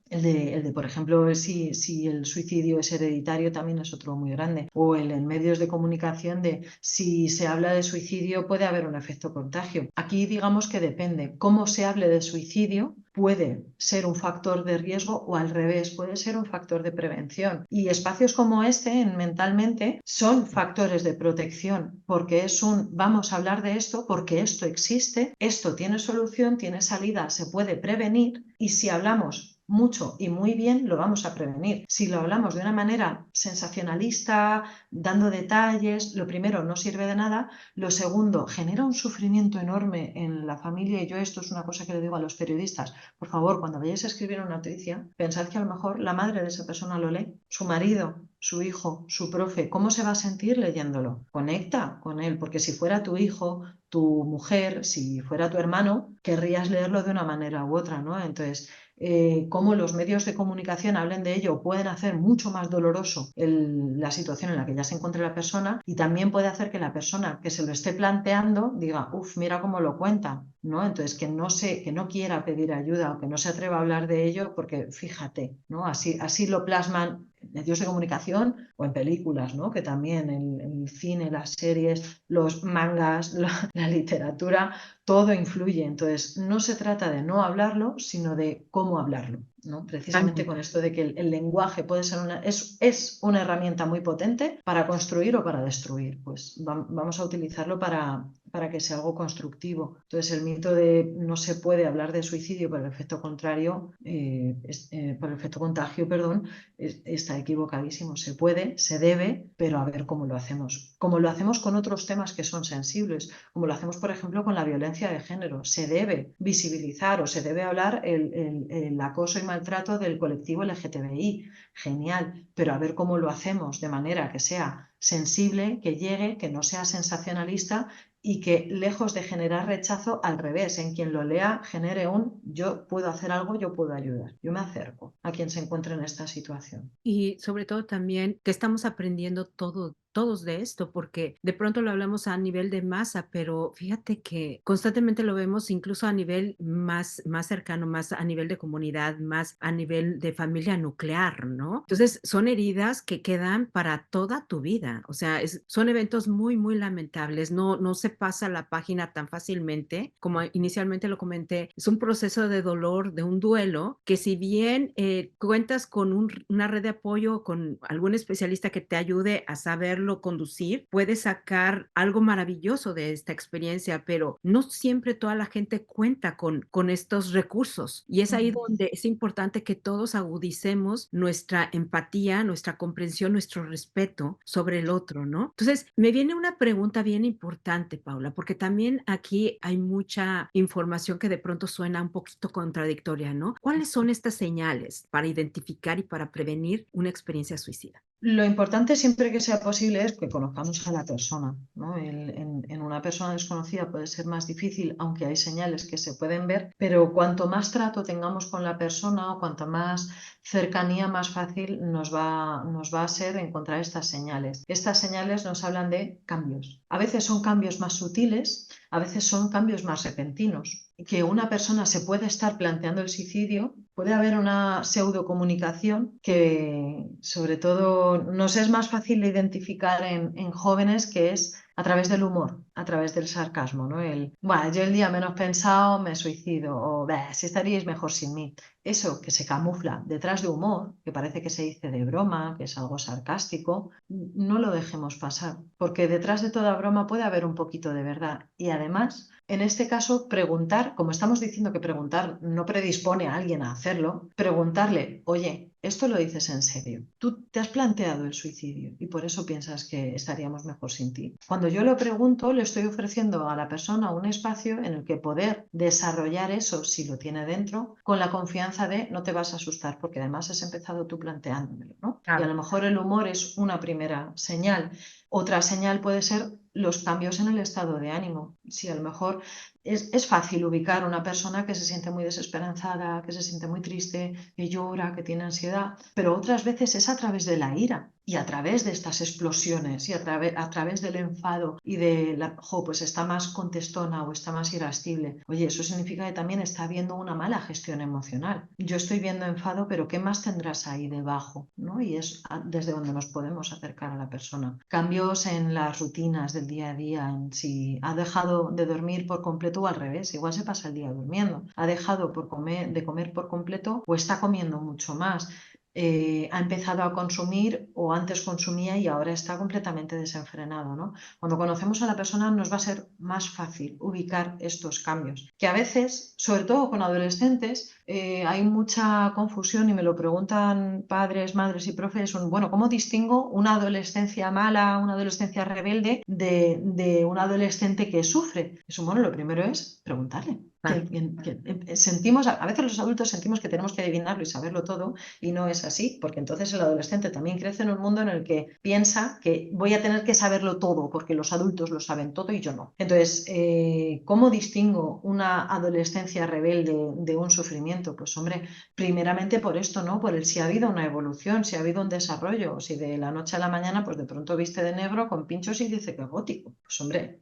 por ejemplo, si el suicidio es hereditario, también es otro muy grande. O el en medios de comunicación de si se habla de suicidio puede haber un efecto contagio. Aquí digamos que depende. Cómo se hable de suicidio puede ser un factor de riesgo o al revés, puede ser un factor de prevención. Y espacios como este, en Mentalmente, son factores de protección, porque vamos a hablar de esto porque esto existe, esto tiene solución, tiene salida, se puede prevenir y si hablamos mucho y muy bien, lo vamos a prevenir. Si lo hablamos de una manera sensacionalista, dando detalles, lo primero no sirve de nada, lo segundo genera un sufrimiento enorme en la familia y yo esto es una cosa que le digo a los periodistas, por favor, cuando vayáis a escribir una noticia, pensad que a lo mejor la madre de esa persona lo lee, su marido, su hijo, su profe, ¿cómo se va a sentir leyéndolo? Conecta con él, porque si fuera tu hijo, tu mujer, si fuera tu hermano, querrías leerlo de una manera u otra, ¿no? Entonces, cómo los medios de comunicación hablen de ello pueden hacer mucho más doloroso la situación en la que ya se encuentre la persona y también puede hacer que la persona que se lo esté planteando diga, uff, mira cómo lo cuenta, ¿no? Entonces, que no quiera pedir ayuda o que no se atreva a hablar de ello porque fíjate, ¿no? Así lo plasman en medios de comunicación o en películas, ¿no? Que también el cine, las series, los mangas, la literatura, todo influye. Entonces, no se trata de no hablarlo, sino de cómo hablarlo, ¿no? Precisamente con esto de que el lenguaje puede ser es una herramienta muy potente para construir o para destruir. Pues vamos a utilizarlo para que sea algo constructivo. Entonces, el mito de no se puede hablar de suicidio por el efecto contrario, por el efecto contagio, perdón, está equivocadísimo. Se puede, se debe, pero a ver cómo lo hacemos. Como lo hacemos con otros temas que son sensibles, como lo hacemos, por ejemplo, con la violencia de género. Se debe visibilizar o se debe hablar el acoso y maltrato del colectivo LGTBI. Genial, pero a ver cómo lo hacemos de manera que sea sensible, que llegue, que no sea sensacionalista y que lejos de generar rechazo, al revés, en quien lo lea genere un yo puedo hacer algo, yo puedo ayudar, yo me acerco a quien se encuentre en esta situación. Y sobre todo también que estamos aprendiendo todos de esto, porque de pronto lo hablamos a nivel de masa, pero fíjate que constantemente lo vemos incluso a nivel más cercano, más a nivel de comunidad, más a nivel de familia nuclear, ¿no? Entonces, son heridas que quedan para toda tu vida. O sea, son eventos muy lamentables. No se pasa la página tan fácilmente como inicialmente lo comenté. Es un proceso de dolor, de un duelo, que si bien cuentas con una red de apoyo, con algún especialista que te ayude a saberlo conducir, puedes sacar algo maravilloso de esta experiencia, pero no siempre toda la gente cuenta con estos recursos. Y es ahí donde es importante que todos agudicemos nuestra empatía, nuestra comprensión, nuestro respeto sobre el otro, ¿no? Entonces, me viene una pregunta bien importante, Paula, porque también aquí hay mucha información que de pronto suena un poquito contradictoria, ¿no? ¿Cuáles son estas señales para identificar y para prevenir una experiencia suicida? Lo importante siempre que sea posible es que conozcamos a la persona, ¿no? En una persona desconocida puede ser más difícil, aunque hay señales que se pueden ver, pero cuanto más trato tengamos con la persona o cuanto más cercanía, más fácil nos va a ser encontrar estas señales. Estas señales nos hablan de cambios. A veces son cambios más sutiles, a veces son cambios más repentinos. Que una persona se puede estar planteando el suicidio, puede haber una pseudocomunicación que sobre todo nos es más fácil de identificar en jóvenes, que es a través del humor, a través del sarcasmo, ¿no? Bueno, yo el día menos pensado me suicido o si estaríais mejor sin mí. Eso que se camufla detrás de humor, que parece que se dice de broma, que es algo sarcástico, no lo dejemos pasar, porque detrás de toda broma puede haber un poquito de verdad. Y además, en este caso, preguntar, como estamos diciendo que preguntar no predispone a alguien a hacerlo, preguntarle, oye, ¿esto lo dices en serio? ¿Tú te has planteado el suicidio y por eso piensas que estaríamos mejor sin ti? Cuando yo lo pregunto, le estoy ofreciendo a la persona un espacio en el que poder desarrollar eso, si lo tiene dentro, con la confianza de no te vas a asustar, porque además has empezado tú planteándomelo, ¿no? Y a Claro. lo mejor el humor es una primera señal. Otra señal puede ser los cambios en el estado de ánimo. Si a lo mejor es fácil ubicar una persona que se siente muy desesperanzada, que se siente muy triste, que llora, que tiene ansiedad, pero otras veces es a través de la ira y a través de estas explosiones y a través del enfado y de pues está más contestona o está más irascible. Oye, eso significa que también está habiendo una mala gestión emocional. Yo estoy viendo enfado, pero ¿qué más tendrás ahí debajo? ¿No? Y es desde donde nos podemos acercar a la persona. Cambios en las rutinas del día a día, en si ha dejado de dormir por completo o al revés, igual se pasa el día durmiendo, ha dejado de comer por completo o está comiendo mucho más. Ha empezado a consumir o antes consumía y ahora está completamente desenfrenado, ¿no? Cuando conocemos a la persona nos va a ser más fácil ubicar estos cambios, que a veces, sobre todo con adolescentes, hay mucha confusión y me lo preguntan padres, madres y profes, bueno, ¿cómo distingo una adolescencia mala, una adolescencia rebelde de un adolescente que sufre? Eso, bueno, lo primero es preguntarle. Claro. Sentimos, a veces los adultos sentimos que tenemos que adivinarlo y saberlo todo, y no es así, porque entonces el adolescente también crece en un mundo en el que piensa que voy a tener que saberlo todo, porque los adultos lo saben todo y yo no. Entonces, ¿cómo distingo una adolescencia rebelde de un sufrimiento? Pues hombre, primeramente por esto, ¿no? Por el si ha habido una evolución, si ha habido un desarrollo, o si de la noche a la mañana, pues de pronto viste de negro con pinchos y dice que es gótico. Pues hombre,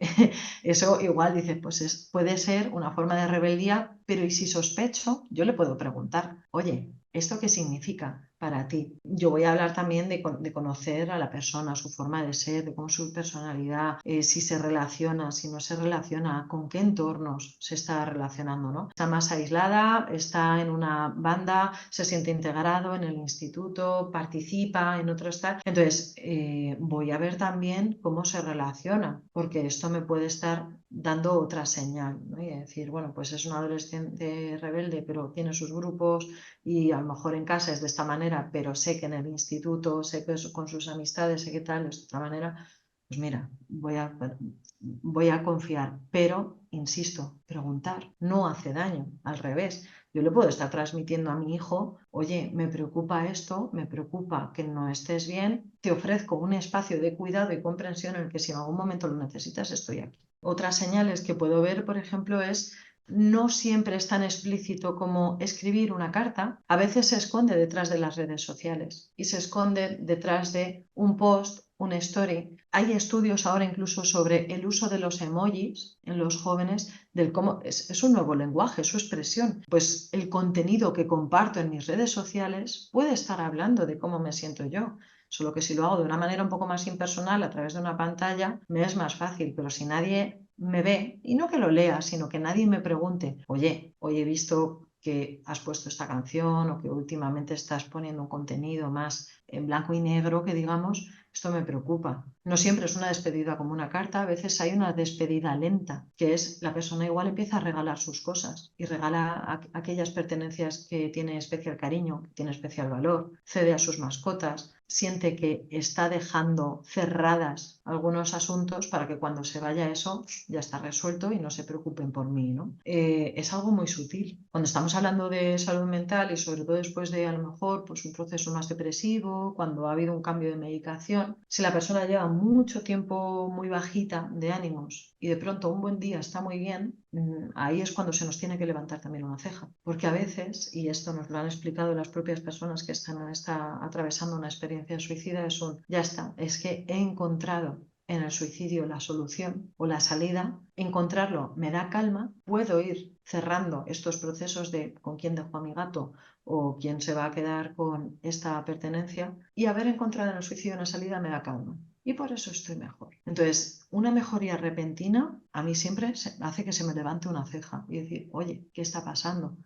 eso igual dices, pues puede ser una forma de rebeldía, pero ¿y si sospecho? Yo le puedo preguntar, oye, ¿esto qué significa para ti? Yo voy a hablar también de conocer a la persona, su forma de ser, de cómo su personalidad, si se relaciona, si no se relaciona, con qué entornos se está relacionando, ¿no? Está más aislada, está en una banda, se siente integrado en el instituto, participa en otros tal. Entonces, voy a ver también cómo se relaciona, porque esto me puede estar dando otra señal, ¿no? Y decir, bueno, pues es un adolescente rebelde, pero tiene sus grupos y a lo mejor en casa es de esta manera, pero sé que en el instituto, sé que con sus amistades, sé que tal, es de otra manera, pues mira, voy a confiar, pero, insisto, preguntar no hace daño, al revés. Yo le puedo estar transmitiendo a mi hijo, oye, me preocupa esto, me preocupa que no estés bien, te ofrezco un espacio de cuidado y comprensión en el que si en algún momento lo necesitas, estoy aquí. Otras señales que puedo ver, por ejemplo, es no siempre es tan explícito como escribir una carta. A veces se esconde detrás de las redes sociales y se esconde detrás de un post, una story. Hay estudios ahora incluso sobre el uso de los emojis en los jóvenes, del cómo es un nuevo lenguaje, su expresión. Pues el contenido que comparto en mis redes sociales puede estar hablando de cómo me siento yo. Solo que si lo hago de una manera un poco más impersonal a través de una pantalla, me es más fácil, pero si nadie me ve, y no que lo lea, sino que nadie me pregunte, oye, hoy he visto que has puesto esta canción o que últimamente estás poniendo un contenido más en blanco y negro, que digamos, esto me preocupa. No siempre es una despedida como una carta, a veces hay una despedida lenta, que es la persona igual empieza a regalar sus cosas y regala aquellas pertenencias que tiene especial cariño, que tiene especial valor, cede a sus mascotas, siente que está dejando cerradas algunos asuntos para que cuando se vaya eso ya está resuelto y no se preocupen por mí, ¿no? Es algo muy sutil. Cuando estamos hablando de salud mental y sobre todo después de a lo mejor pues un proceso más depresivo, cuando ha habido un cambio de medicación, si la persona lleva mucho tiempo muy bajita de ánimos y de pronto un buen día está muy bien, ahí es cuando se nos tiene que levantar también una ceja. Porque a veces, y esto nos lo han explicado las propias personas que están atravesando una experiencia suicida, ya está, es que he encontrado en el suicidio la solución o la salida, encontrarlo me da calma, puedo ir cerrando estos procesos de con quién dejo a mi gato o quién se va a quedar con esta pertenencia, y haber encontrado en el suicidio una salida me da calma. Y por eso estoy mejor. Entonces, una mejoría repentina a mí siempre hace que se me levante una ceja y decir, oye, ¿qué está pasando?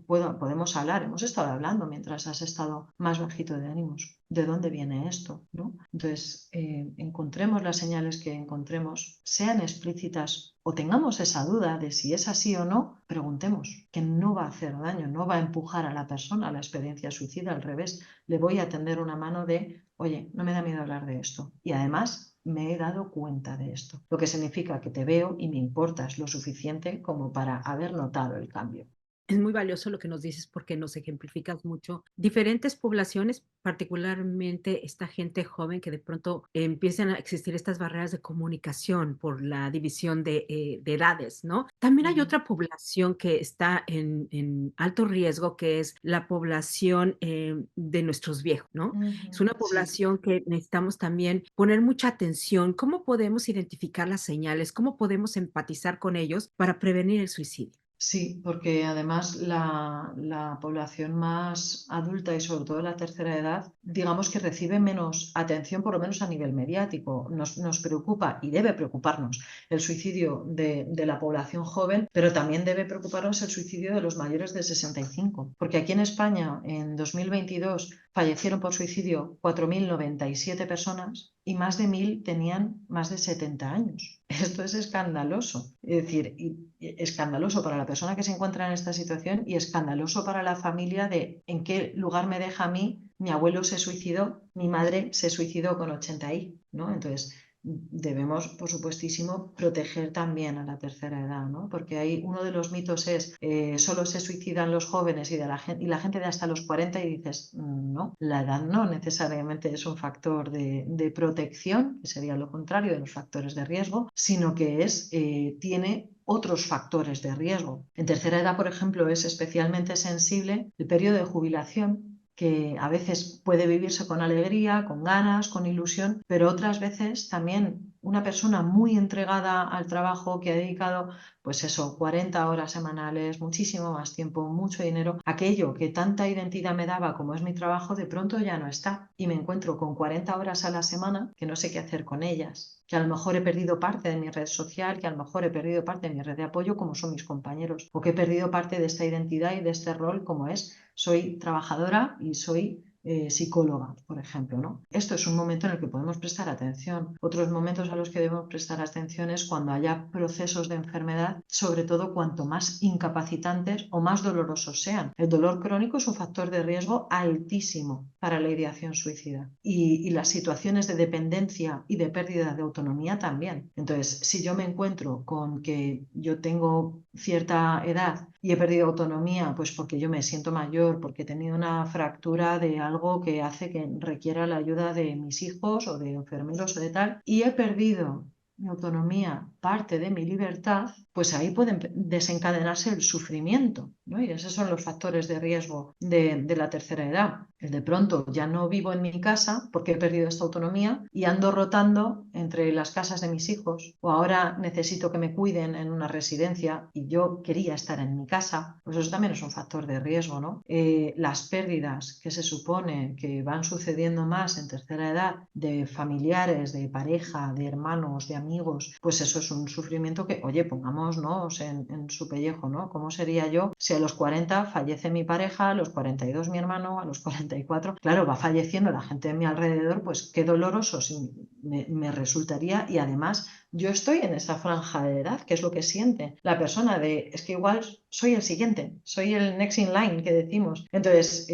Podemos hablar, hemos estado hablando mientras has estado más bajito de ánimos. ¿De dónde viene esto? ¿No? Entonces, encontremos las señales que encontremos, sean explícitas o tengamos esa duda de si es así o no, preguntemos, que no va a hacer daño, no va a empujar a la persona a la experiencia suicida, al revés, le voy a tender una mano de, oye, no me da miedo hablar de esto. Y además me he dado cuenta de esto, lo que significa que te veo y me importas lo suficiente como para haber notado el cambio. Es muy valioso lo que nos dices porque nos ejemplificas mucho diferentes poblaciones, particularmente esta gente joven que de pronto empiezan a existir estas barreras de comunicación por la división de edades, ¿no? También hay Ujú. otra población que está en alto riesgo, que es la población de nuestros viejos, ¿no? Es Ujú, una sí. población que necesitamos también poner mucha atención. ¿Cómo podemos identificar las señales? ¿Cómo podemos empatizar con ellos para prevenir el suicidio? Sí, porque además la población más adulta y sobre todo la tercera edad, digamos que recibe menos atención, por lo menos a nivel mediático. Nos preocupa y debe preocuparnos el suicidio de la población joven, pero también debe preocuparnos el suicidio de los mayores de 65. Porque aquí en España, en 2022, fallecieron por suicidio 4.097 personas y más de 1.000 tenían más de 70 años. Esto es escandaloso. Es decir, escandaloso para la persona que se encuentra en esta situación y escandaloso para la familia de en qué lugar me deja a mí. Mi abuelo se suicidó, mi madre se suicidó con 80 y, ¿no? Entonces, debemos, por supuestísimo, proteger también a la tercera edad, ¿no? Porque hay uno de los mitos es solo se suicidan los jóvenes y la gente de hasta los 40 y dices, no, la edad no necesariamente es un factor de protección, que sería lo contrario de los factores de riesgo, sino que tiene otros factores de riesgo. En tercera edad, por ejemplo, es especialmente sensible el periodo de jubilación, que a veces puede vivirse con alegría, con ganas, con ilusión, pero otras veces también una persona muy entregada al trabajo que ha dedicado, pues eso, 40 horas semanales, muchísimo más tiempo, mucho dinero, aquello que tanta identidad me daba como es mi trabajo, de pronto ya no está y me encuentro con 40 horas a la semana que no sé qué hacer con ellas, que a lo mejor he perdido parte de mi red social, que a lo mejor he perdido parte de mi red de apoyo como son mis compañeros, o que he perdido parte de esta identidad y de este rol como soy trabajadora y soy psicóloga, por ejemplo, ¿no? Esto es un momento en el que podemos prestar atención. Otros momentos a los que debemos prestar atención es cuando haya procesos de enfermedad, sobre todo cuanto más incapacitantes o más dolorosos sean. El dolor crónico es un factor de riesgo altísimo para la ideación suicida y las situaciones de dependencia y de pérdida de autonomía también. Entonces, si yo me encuentro con que yo tengo cierta edad y he perdido autonomía, pues porque yo me siento mayor, porque he tenido una fractura de algo que hace que requiera la ayuda de mis hijos o de enfermeros o de tal, y he perdido mi autonomía, parte de mi libertad, pues ahí puede desencadenarse el sufrimiento, ¿no? Y esos son los factores de riesgo de la tercera edad. De pronto ya no vivo en mi casa porque he perdido esta autonomía y ando rotando entre las casas de mis hijos, o ahora necesito que me cuiden en una residencia y yo quería estar en mi casa, pues eso también es un factor de riesgo, ¿no? Las pérdidas que se supone que van sucediendo más en tercera edad de familiares, de pareja, de hermanos, de amigos, pues eso es un sufrimiento que, oye, pongámonos en su pellejo, ¿no? ¿Cómo sería yo si a los 40 fallece mi pareja, a los 42 mi hermano, a los 44, claro, va falleciendo la gente de mi alrededor, pues qué doloroso me resultaría, y además yo estoy en esa franja de edad, que es lo que siente la persona es que igual soy el siguiente, soy el next in line que decimos. Entonces,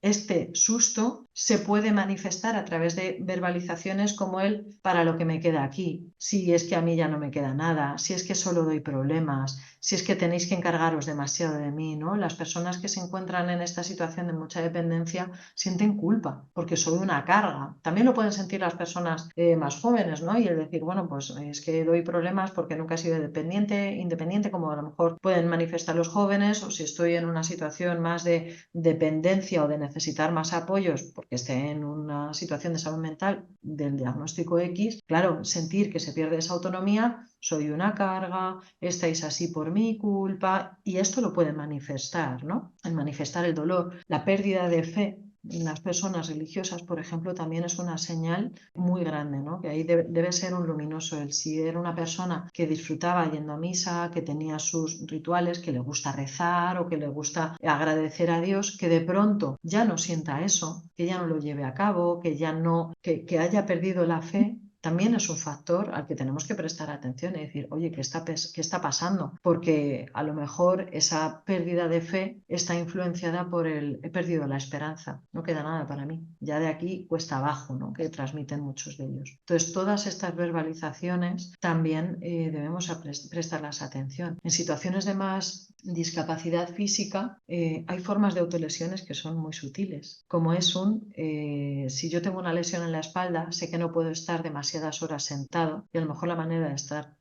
este susto se puede manifestar a través de verbalizaciones como para lo que me queda aquí, si es que a mí ya no me queda nada, si es que solo doy problemas, si es que tenéis que encargaros demasiado de mí, ¿no? Las personas que se encuentran en esta situación de mucha dependencia sienten culpa porque soy una carga. También lo pueden sentir las personas más jóvenes, ¿no? Y el decir, bueno, pues es que doy problemas porque nunca he sido independiente, como a lo mejor pueden manifestar los jóvenes, o si estoy en una situación más de dependencia o de necesitar más apoyos porque esté en una situación de salud mental del diagnóstico X, claro, sentir que se pierde esa autonomía, soy una carga, estáis así por mi culpa, y esto lo pueden manifestar, ¿no? El manifestar el dolor, la pérdida de fe en las personas religiosas, por ejemplo, también es una señal muy grande, ¿no? Que ahí debe ser un luminoso el si era una persona que disfrutaba yendo a misa, que tenía sus rituales, que le gusta rezar o que le gusta agradecer a Dios, que de pronto ya no sienta eso, que ya no lo lleve a cabo, que ya no, que haya perdido la fe. También es un factor al que tenemos que prestar atención y decir, oye, ¿qué está pasando? Porque a lo mejor esa pérdida de fe está influenciada por he perdido la esperanza, no queda nada para mí. Ya de aquí cuesta abajo, ¿no? Que transmiten muchos de ellos. Entonces, todas estas verbalizaciones también debemos prestarlas atención. En situaciones de más discapacidad física, hay formas de autolesiones que son muy sutiles, como si yo tengo una lesión en la espalda, sé que no puedo estar demasiadas horas sentado, y a lo mejor la manera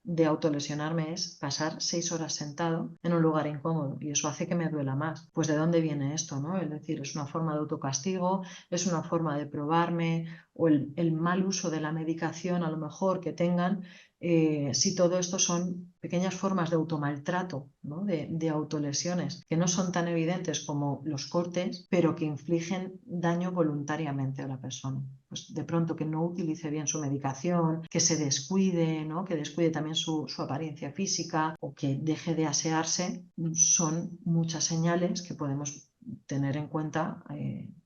de autolesionarme es pasar 6 horas sentado en un lugar incómodo, y eso hace que me duela más. Pues ¿de dónde viene esto, no? Es decir, es una forma de autocastigo, es una forma de probarme, o el mal uso de la medicación a lo mejor que tengan. Si todo esto son pequeñas formas de automaltrato, ¿no? de autolesiones, que no son tan evidentes como los cortes, pero que infligen daño voluntariamente a la persona. Pues de pronto que no utilice bien su medicación, que se descuide, ¿no? Que descuide también su apariencia física o que deje de asearse, son muchas señales que podemos tener en cuenta,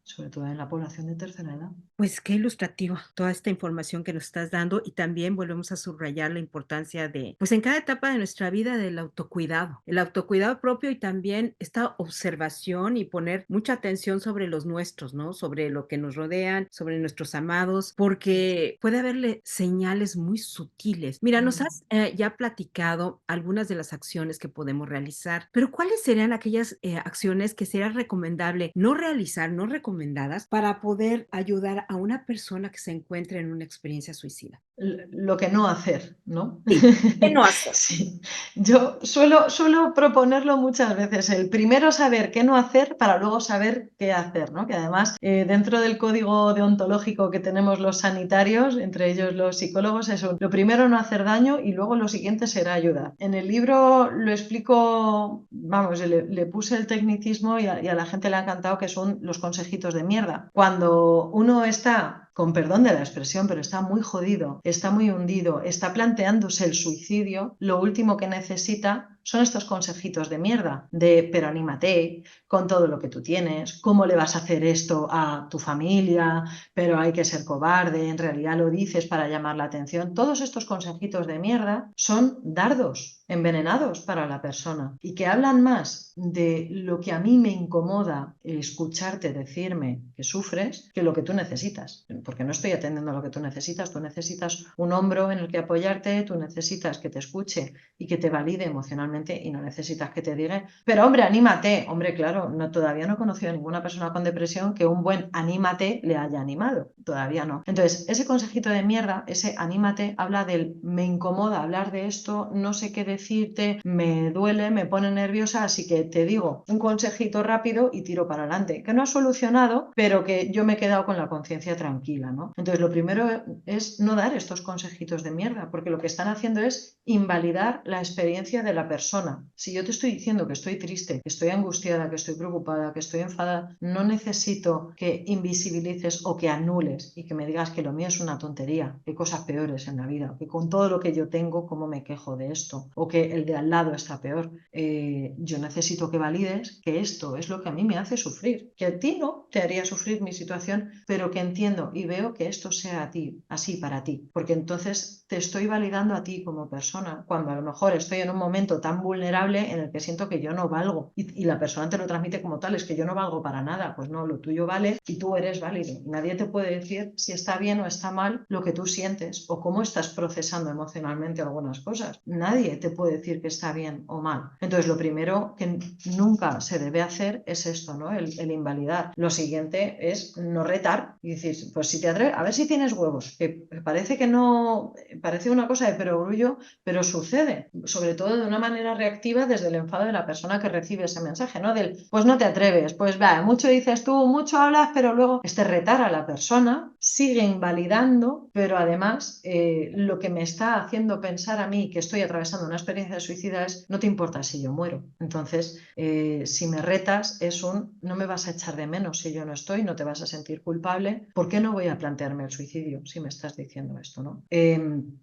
sobre todo en la población de tercera edad. Pues qué ilustrativo toda esta información que nos estás dando y también volvemos a subrayar la importancia de, pues en cada etapa de nuestra vida del autocuidado, el autocuidado propio y también esta observación y poner mucha atención sobre los nuestros, ¿no? Sobre lo que nos rodean, sobre nuestros amados, porque puede haberle señales muy sutiles. Mira, nos Mm. has ya platicado algunas de las acciones que podemos realizar, pero ¿cuáles serían aquellas acciones que sería recomendable no realizar, no recomendadas para poder ayudar a una persona que se encuentre en una experiencia suicida? Lo que no hacer, ¿no? Sí, ¿qué no hacer? Sí, yo suelo proponerlo muchas veces, el primero saber qué no hacer para luego saber qué hacer, ¿no? Que además, dentro del código deontológico que tenemos los sanitarios, entre ellos los psicólogos, es lo primero no hacer daño y luego lo siguiente será ayudar. En el libro lo explico, vamos, le puse el tecnicismo y a la gente le ha encantado, que son los consejitos de mierda. Cuando uno está, con perdón de la expresión, pero está muy jodido, está muy hundido, está planteándose el suicidio, lo último que necesita son estos consejitos de mierda, de pero anímate con todo lo que tú tienes, cómo le vas a hacer esto a tu familia, pero hay que ser cobarde, en realidad lo dices para llamar la atención. Todos estos consejitos de mierda son dardos envenenados para la persona y que hablan más de lo que a mí me incomoda escucharte decirme que sufres que lo que tú necesitas, porque no estoy atendiendo a lo que tú necesitas un hombro en el que apoyarte, tú necesitas que te escuche y que te valide emocionalmente y no necesitas que te diga, pero hombre, anímate, hombre, claro, todavía no he conocido a ninguna persona con depresión que un buen anímate le haya animado, todavía no. Entonces, ese consejito de mierda, ese anímate, habla del me incomoda hablar de esto, no sé qué decirte, me duele, me pone nerviosa, así que te digo un consejito rápido y tiro para adelante, que no ha solucionado, pero que yo me he quedado con la conciencia tranquila, ¿no? Entonces, lo primero es no dar estos consejitos de mierda, porque lo que están haciendo es invalidar la experiencia de la persona. Si yo te estoy diciendo que estoy triste, que estoy angustiada, que estoy preocupada, que estoy enfadada, no necesito que invisibilices o que anules y que me digas que lo mío es una tontería, que hay cosas peores en la vida, que con todo lo que yo tengo, cómo me quejo de esto, o que el de al lado está peor. Yo necesito que valides que esto es lo que a mí me hace sufrir, que a ti no te haría sufrir mi situación, pero que entiendo y veo que esto sea a ti, así para ti, porque entonces te estoy validando a ti como persona, cuando a lo mejor estoy en un momento tan vulnerable en el que siento que yo no valgo y la persona te lo transmite como tal, es que yo no valgo para nada, pues no, lo tuyo vale y tú eres válido. Nadie te puede decir si está bien o está mal lo que tú sientes o cómo estás procesando emocionalmente algunas cosas. Nadie te puede decir que está bien o mal. Entonces, lo primero que nunca se debe hacer es esto, ¿no? El invalidar. Lo siguiente es no retar y decir, pues si te atreves, a ver si tienes huevos, que parece que no, parece una cosa de perogrullo, pero sucede, sobre todo de una manera reactiva desde el enfado de la persona que recibe ese mensaje, ¿no? Del, pues no te atreves, pues va, mucho dices tú, mucho hablas, pero luego este retar a la persona sigue invalidando, pero además lo que me está haciendo pensar a mí que estoy atravesando una experiencia de suicida es, no te importa si yo muero. Entonces, si me retas es un, no me vas a echar de menos si yo no estoy, no te vas a sentir culpable, ¿por qué no voy a plantearme el suicidio si me estás diciendo esto, ¿no?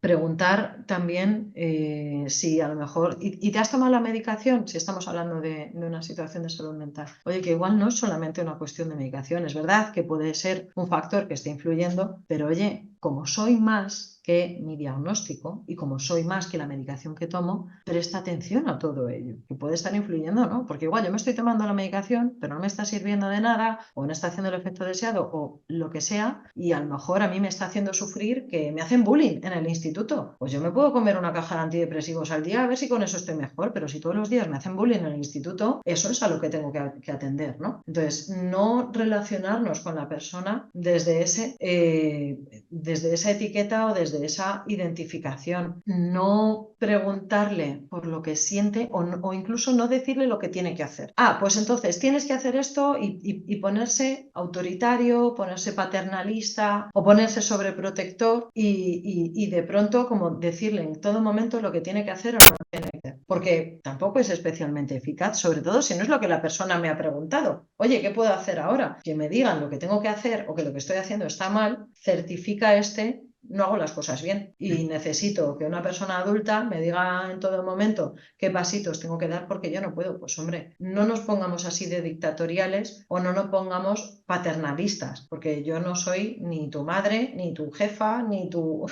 Preguntar también si a lo mejor, ¿y te has tomado la medicación? Si estamos hablando de una situación de salud mental. Oye, que igual no es solamente una cuestión de medicación, es verdad que puede ser un factor que esté influyendo, pero oye, como soy más que mi diagnóstico y como soy más que la medicación que tomo, presta atención a todo ello, que puede estar influyendo, ¿no? Porque igual yo me estoy tomando la medicación, pero no me está sirviendo de nada, o no está haciendo el efecto deseado, o lo que sea, y a lo mejor a mí me está haciendo sufrir que me hacen bullying en el instituto. Pues yo me puedo comer una caja de antidepresivos al día a ver si con eso estoy mejor, pero si todos los días me hacen bullying en el instituto, eso es a lo que tengo que atender, ¿no? Entonces, no relacionarnos con la persona desde esa etiqueta o desde esa identificación. No preguntarle por lo que siente o incluso no decirle lo que tiene que hacer. Ah, pues entonces tienes que hacer esto y ponerse autoritario, ponerse paternalista o ponerse sobreprotector y de pronto como decirle en todo momento lo que tiene que hacer o no tiene que hacer. Porque tampoco es especialmente eficaz, sobre todo si no es lo que la persona me ha preguntado. Oye, ¿qué puedo hacer ahora? Que me digan lo que tengo que hacer o que lo que estoy haciendo está mal, certifica no hago las cosas bien y necesito que una persona adulta me diga en todo momento qué pasitos tengo que dar porque yo no puedo. Pues hombre, no nos pongamos así de dictatoriales o no nos pongamos paternalistas, porque yo no soy ni tu madre, ni tu jefa, ni tu,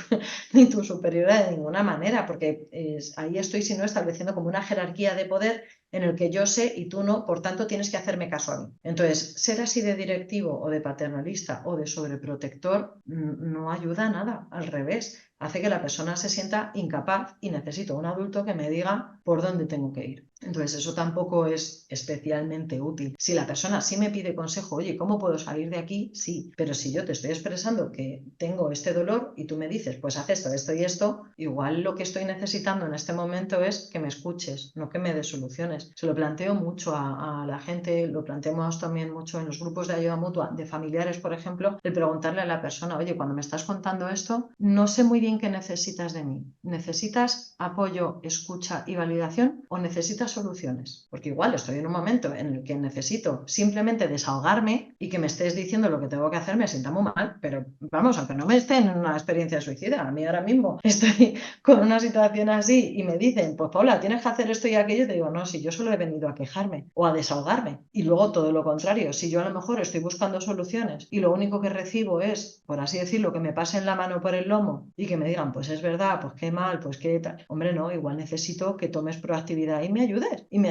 ni tu superiora de ninguna manera, porque ahí estoy sino estableciendo como una jerarquía de poder en el que yo sé y tú no, por tanto tienes que hacerme caso a mí. Entonces, ser así de directivo o de paternalista o de sobreprotector no ayuda a nada, al revés, hace que la persona se sienta incapaz y necesito un adulto que me diga por dónde tengo que ir. Entonces, eso tampoco es especialmente útil. Si la persona sí me pide consejo, oye, ¿cómo puedo salir de aquí? Sí, pero si yo te estoy expresando que tengo este dolor y tú me dices, pues haz esto y esto, igual lo que estoy necesitando en este momento es que me escuches, no que me des soluciones. Se lo planteo mucho a la gente, lo planteamos también mucho en los grupos de ayuda mutua de familiares, por ejemplo, el preguntarle a la persona, oye, cuando me estás contando esto, no sé muy bien qué necesitas de mí. ¿Necesitas apoyo, escucha y validación o necesitas soluciones? Porque igual estoy en un momento en el que necesito simplemente desahogarme y que me estés diciendo lo que tengo que hacer, me sienta muy mal, pero vamos, aunque no me esté en una experiencia suicida, a mí ahora mismo estoy con una situación así y me dicen, pues Paula, tienes que hacer esto y aquello, te digo, no, si yo solo he venido a quejarme o a desahogarme. Y luego todo lo contrario, si yo a lo mejor estoy buscando soluciones y lo único que recibo es, por así decirlo, que me pasen la mano por el lomo y que me digan, pues es verdad, pues qué mal, pues qué tal. Hombre, no, igual necesito que tomes proactividad y me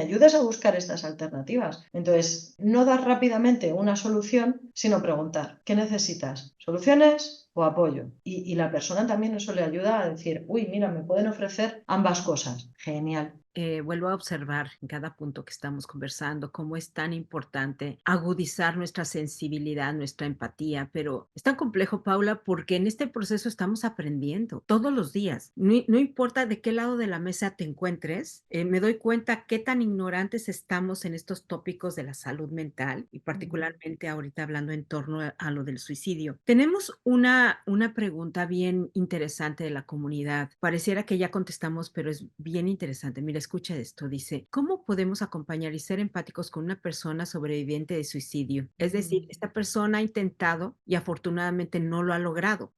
ayudes a buscar estas alternativas. Entonces, no dar rápidamente una solución, sino preguntar, ¿qué necesitas? ¿Soluciones o apoyo? Y la persona también eso le ayuda a decir, uy, mira, me pueden ofrecer ambas cosas. Genial. Vuelvo a observar en cada punto que estamos conversando cómo es tan importante agudizar nuestra sensibilidad, nuestra empatía, pero es tan complejo, Paula, porque en este proceso estamos aprendiendo todos los días. No importa de qué lado de la mesa te encuentres, me doy cuenta qué tan ignorantes estamos en estos tópicos de la salud mental y particularmente ahorita hablando en torno a lo del suicidio. Tenemos una pregunta bien interesante de la comunidad. Pareciera que ya contestamos, pero es bien interesante. Mira, escucha esto. Dice, ¿cómo podemos acompañar y ser empáticos con una persona sobreviviente de suicidio? Es decir, esta persona ha intentado y afortunadamente no lo ha logrado.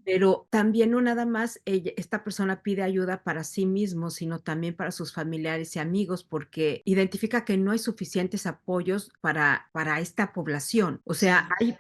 Pero también no nada más esta persona pide ayuda para sí mismo, sino también para sus familiares y amigos, porque identifica que no hay suficientes apoyos para esta población. O sea, Sí.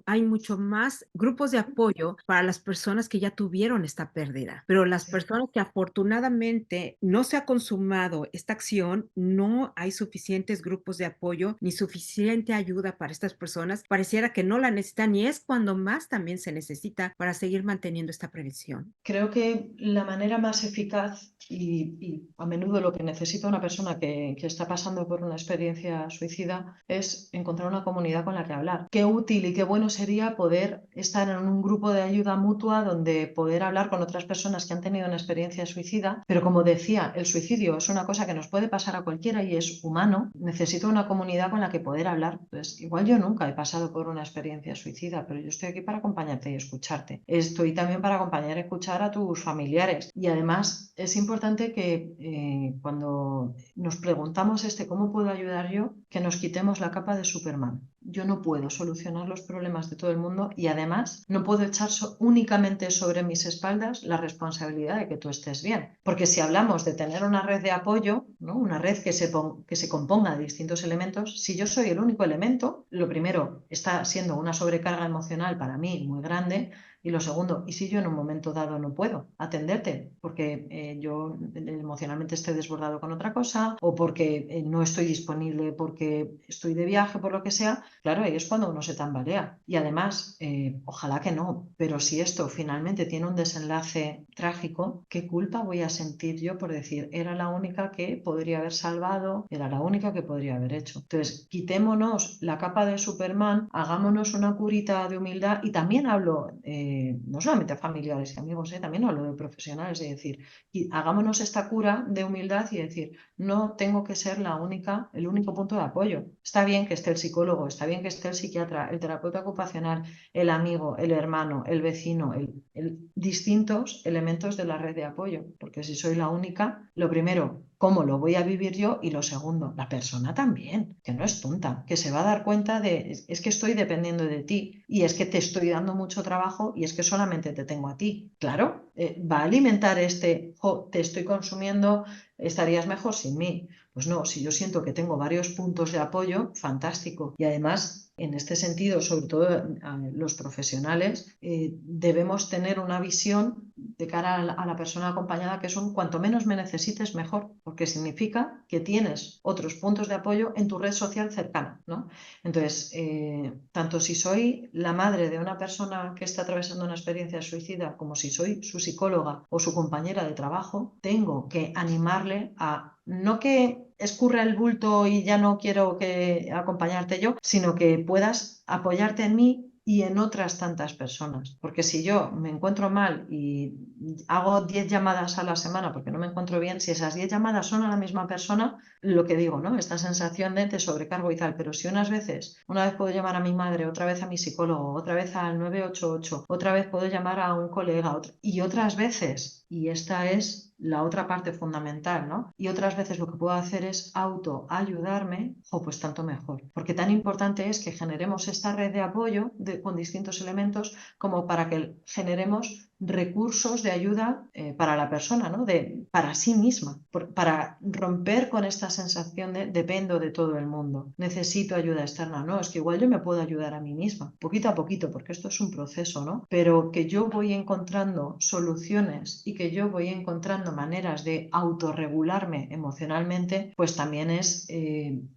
hay mucho más grupos de apoyo para las personas que ya tuvieron esta pérdida, pero las Sí. personas que afortunadamente no se ha consumado esta acción, no hay suficientes grupos de apoyo ni suficiente ayuda para estas personas. Pareciera que no la necesitan y es cuando más también se necesita para seguir manteniendo esta prevención. Creo que la manera más eficaz y a menudo lo que necesita una persona que está pasando por una experiencia suicida es encontrar una comunidad con la que hablar. Qué útil y qué bueno sería poder estar en un grupo de ayuda mutua donde poder hablar con otras personas que han tenido una experiencia suicida. Pero como decía, el suicidio es una cosa que nos puede pasar a cualquiera y es humano. Necesito una comunidad con la que poder hablar. Pues igual yo nunca he pasado por una experiencia suicida, pero yo estoy aquí para acompañarte y escucharte. Estoy también para acompañar y escuchar a tus familiares. Y además es importante que cuando nos preguntamos ¿cómo puedo ayudar yo? Que nos quitemos la capa de Superman. Yo no puedo solucionar los problemas de todo el mundo y además no puedo echar únicamente sobre mis espaldas la responsabilidad de que tú estés bien. Porque si hablamos de tener una red de apoyo, ¿no? Una red que se componga de distintos elementos, si yo soy el único elemento, lo primero está siendo una sobrecarga emocional para mí muy grande. Y lo segundo, ¿y si yo en un momento dado no puedo atenderte? Porque yo emocionalmente esté desbordado con otra cosa o porque no estoy disponible porque estoy de viaje, por lo que sea. Claro, ahí es cuando uno se tambalea. Y además, ojalá que no, pero si esto finalmente tiene un desenlace trágico, ¿qué culpa voy a sentir yo por decir, era la única que podría haber salvado, era la única que podría haber hecho? Entonces, quitémonos la capa de Superman, hagámonos una curita de humildad y también hablo, no solamente a familiares y amigos, también hablo de profesionales, es decir, y hagámonos esta cura de humildad y decir, no tengo que ser el único punto de apoyo. Está bien que esté el psicólogo, está bien que esté el psiquiatra, el terapeuta ocupacional, el amigo, el hermano, el vecino, distintos elementos de la red de apoyo, porque si soy la única, lo primero, ¿cómo lo voy a vivir yo? Y lo segundo, la persona también, que no es tonta, que se va a dar cuenta de, es que estoy dependiendo de ti y es que te estoy dando mucho trabajo y es que solamente te tengo a ti. Claro, va a alimentar te estoy consumiendo, estarías mejor sin mí. Pues no, si yo siento que tengo varios puntos de apoyo, fantástico. Y además, en este sentido, sobre todo a los profesionales, debemos tener una visión de cara a la persona acompañada que son cuanto menos me necesites, mejor, porque significa que tienes otros puntos de apoyo en tu red social cercana, ¿no? Entonces, tanto si soy la madre de una persona que está atravesando una experiencia suicida como si soy su psicóloga o su compañera de trabajo, tengo que animarle a no que escurra el bulto y ya no quiero que acompañarte yo, sino que puedas apoyarte en mí y en otras tantas personas. Porque si yo me encuentro mal y hago 10 llamadas a la semana porque no me encuentro bien, si esas 10 llamadas son a la misma persona, lo que digo, ¿no? Esta sensación de te sobrecargo y tal, pero si una vez puedo llamar a mi madre, otra vez a mi psicólogo, otra vez al 988, otra vez puedo llamar a un colega, y otras veces, y esta es la otra parte fundamental, ¿no? Y otras veces lo que puedo hacer es autoayudarme, o pues tanto mejor, porque tan importante es que generemos esta red de apoyo con distintos elementos como para que generemos recursos de ayuda para la persona, ¿no? Para sí misma, para romper con esta sensación de dependo de todo el mundo, necesito ayuda externa. No, es que igual yo me puedo ayudar a mí misma, poquito a poquito, porque esto es un proceso, ¿no? Pero que yo voy encontrando soluciones y que yo voy encontrando maneras de autorregularme emocionalmente, pues también es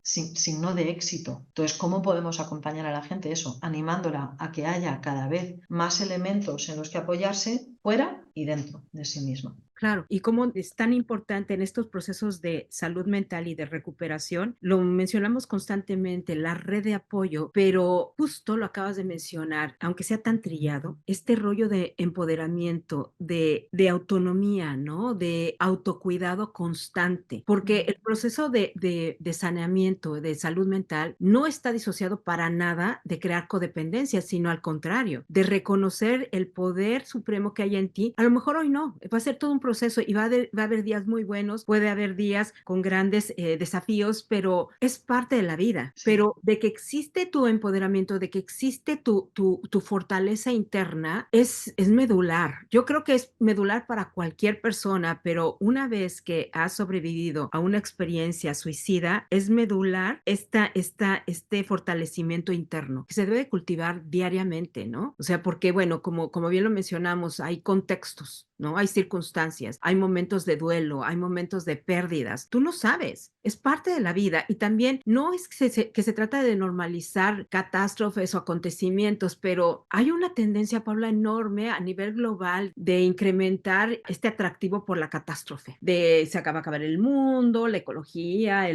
signo de éxito. Entonces, ¿cómo podemos acompañar a la gente? Eso, animándola a que haya cada vez más elementos en los que apoyarse fuera y dentro de sí misma. Claro, y cómo es tan importante en estos procesos de salud mental y de recuperación, lo mencionamos constantemente, la red de apoyo, pero justo lo acabas de mencionar, aunque sea tan trillado, este rollo de empoderamiento, de autonomía, ¿no? De autocuidado constante, porque el proceso de saneamiento, de salud mental, no está disociado para nada de crear codependencia, sino al contrario, de reconocer el poder supremo que hay en ti. A lo mejor hoy no, va a ser todo un proceso y va a haber días muy buenos, puede haber días con grandes desafíos, pero es parte de la vida. Sí. Pero de que existe tu empoderamiento, de que existe tu fortaleza interna, es medular. Yo creo que es medular para cualquier persona, pero una vez que has sobrevivido a una experiencia suicida, es medular este fortalecimiento interno que se debe cultivar diariamente, ¿no? O sea, porque, bueno, como bien lo mencionamos, hay contextos, ¿no? Hay circunstancias, hay momentos de duelo, hay momentos de pérdidas. Tú no sabes, es parte de la vida y también no es que se trata de normalizar catástrofes o acontecimientos, pero hay una tendencia, Paula, enorme a nivel global de incrementar este atractivo por la catástrofe, de se acaba de acabar el mundo, la ecología,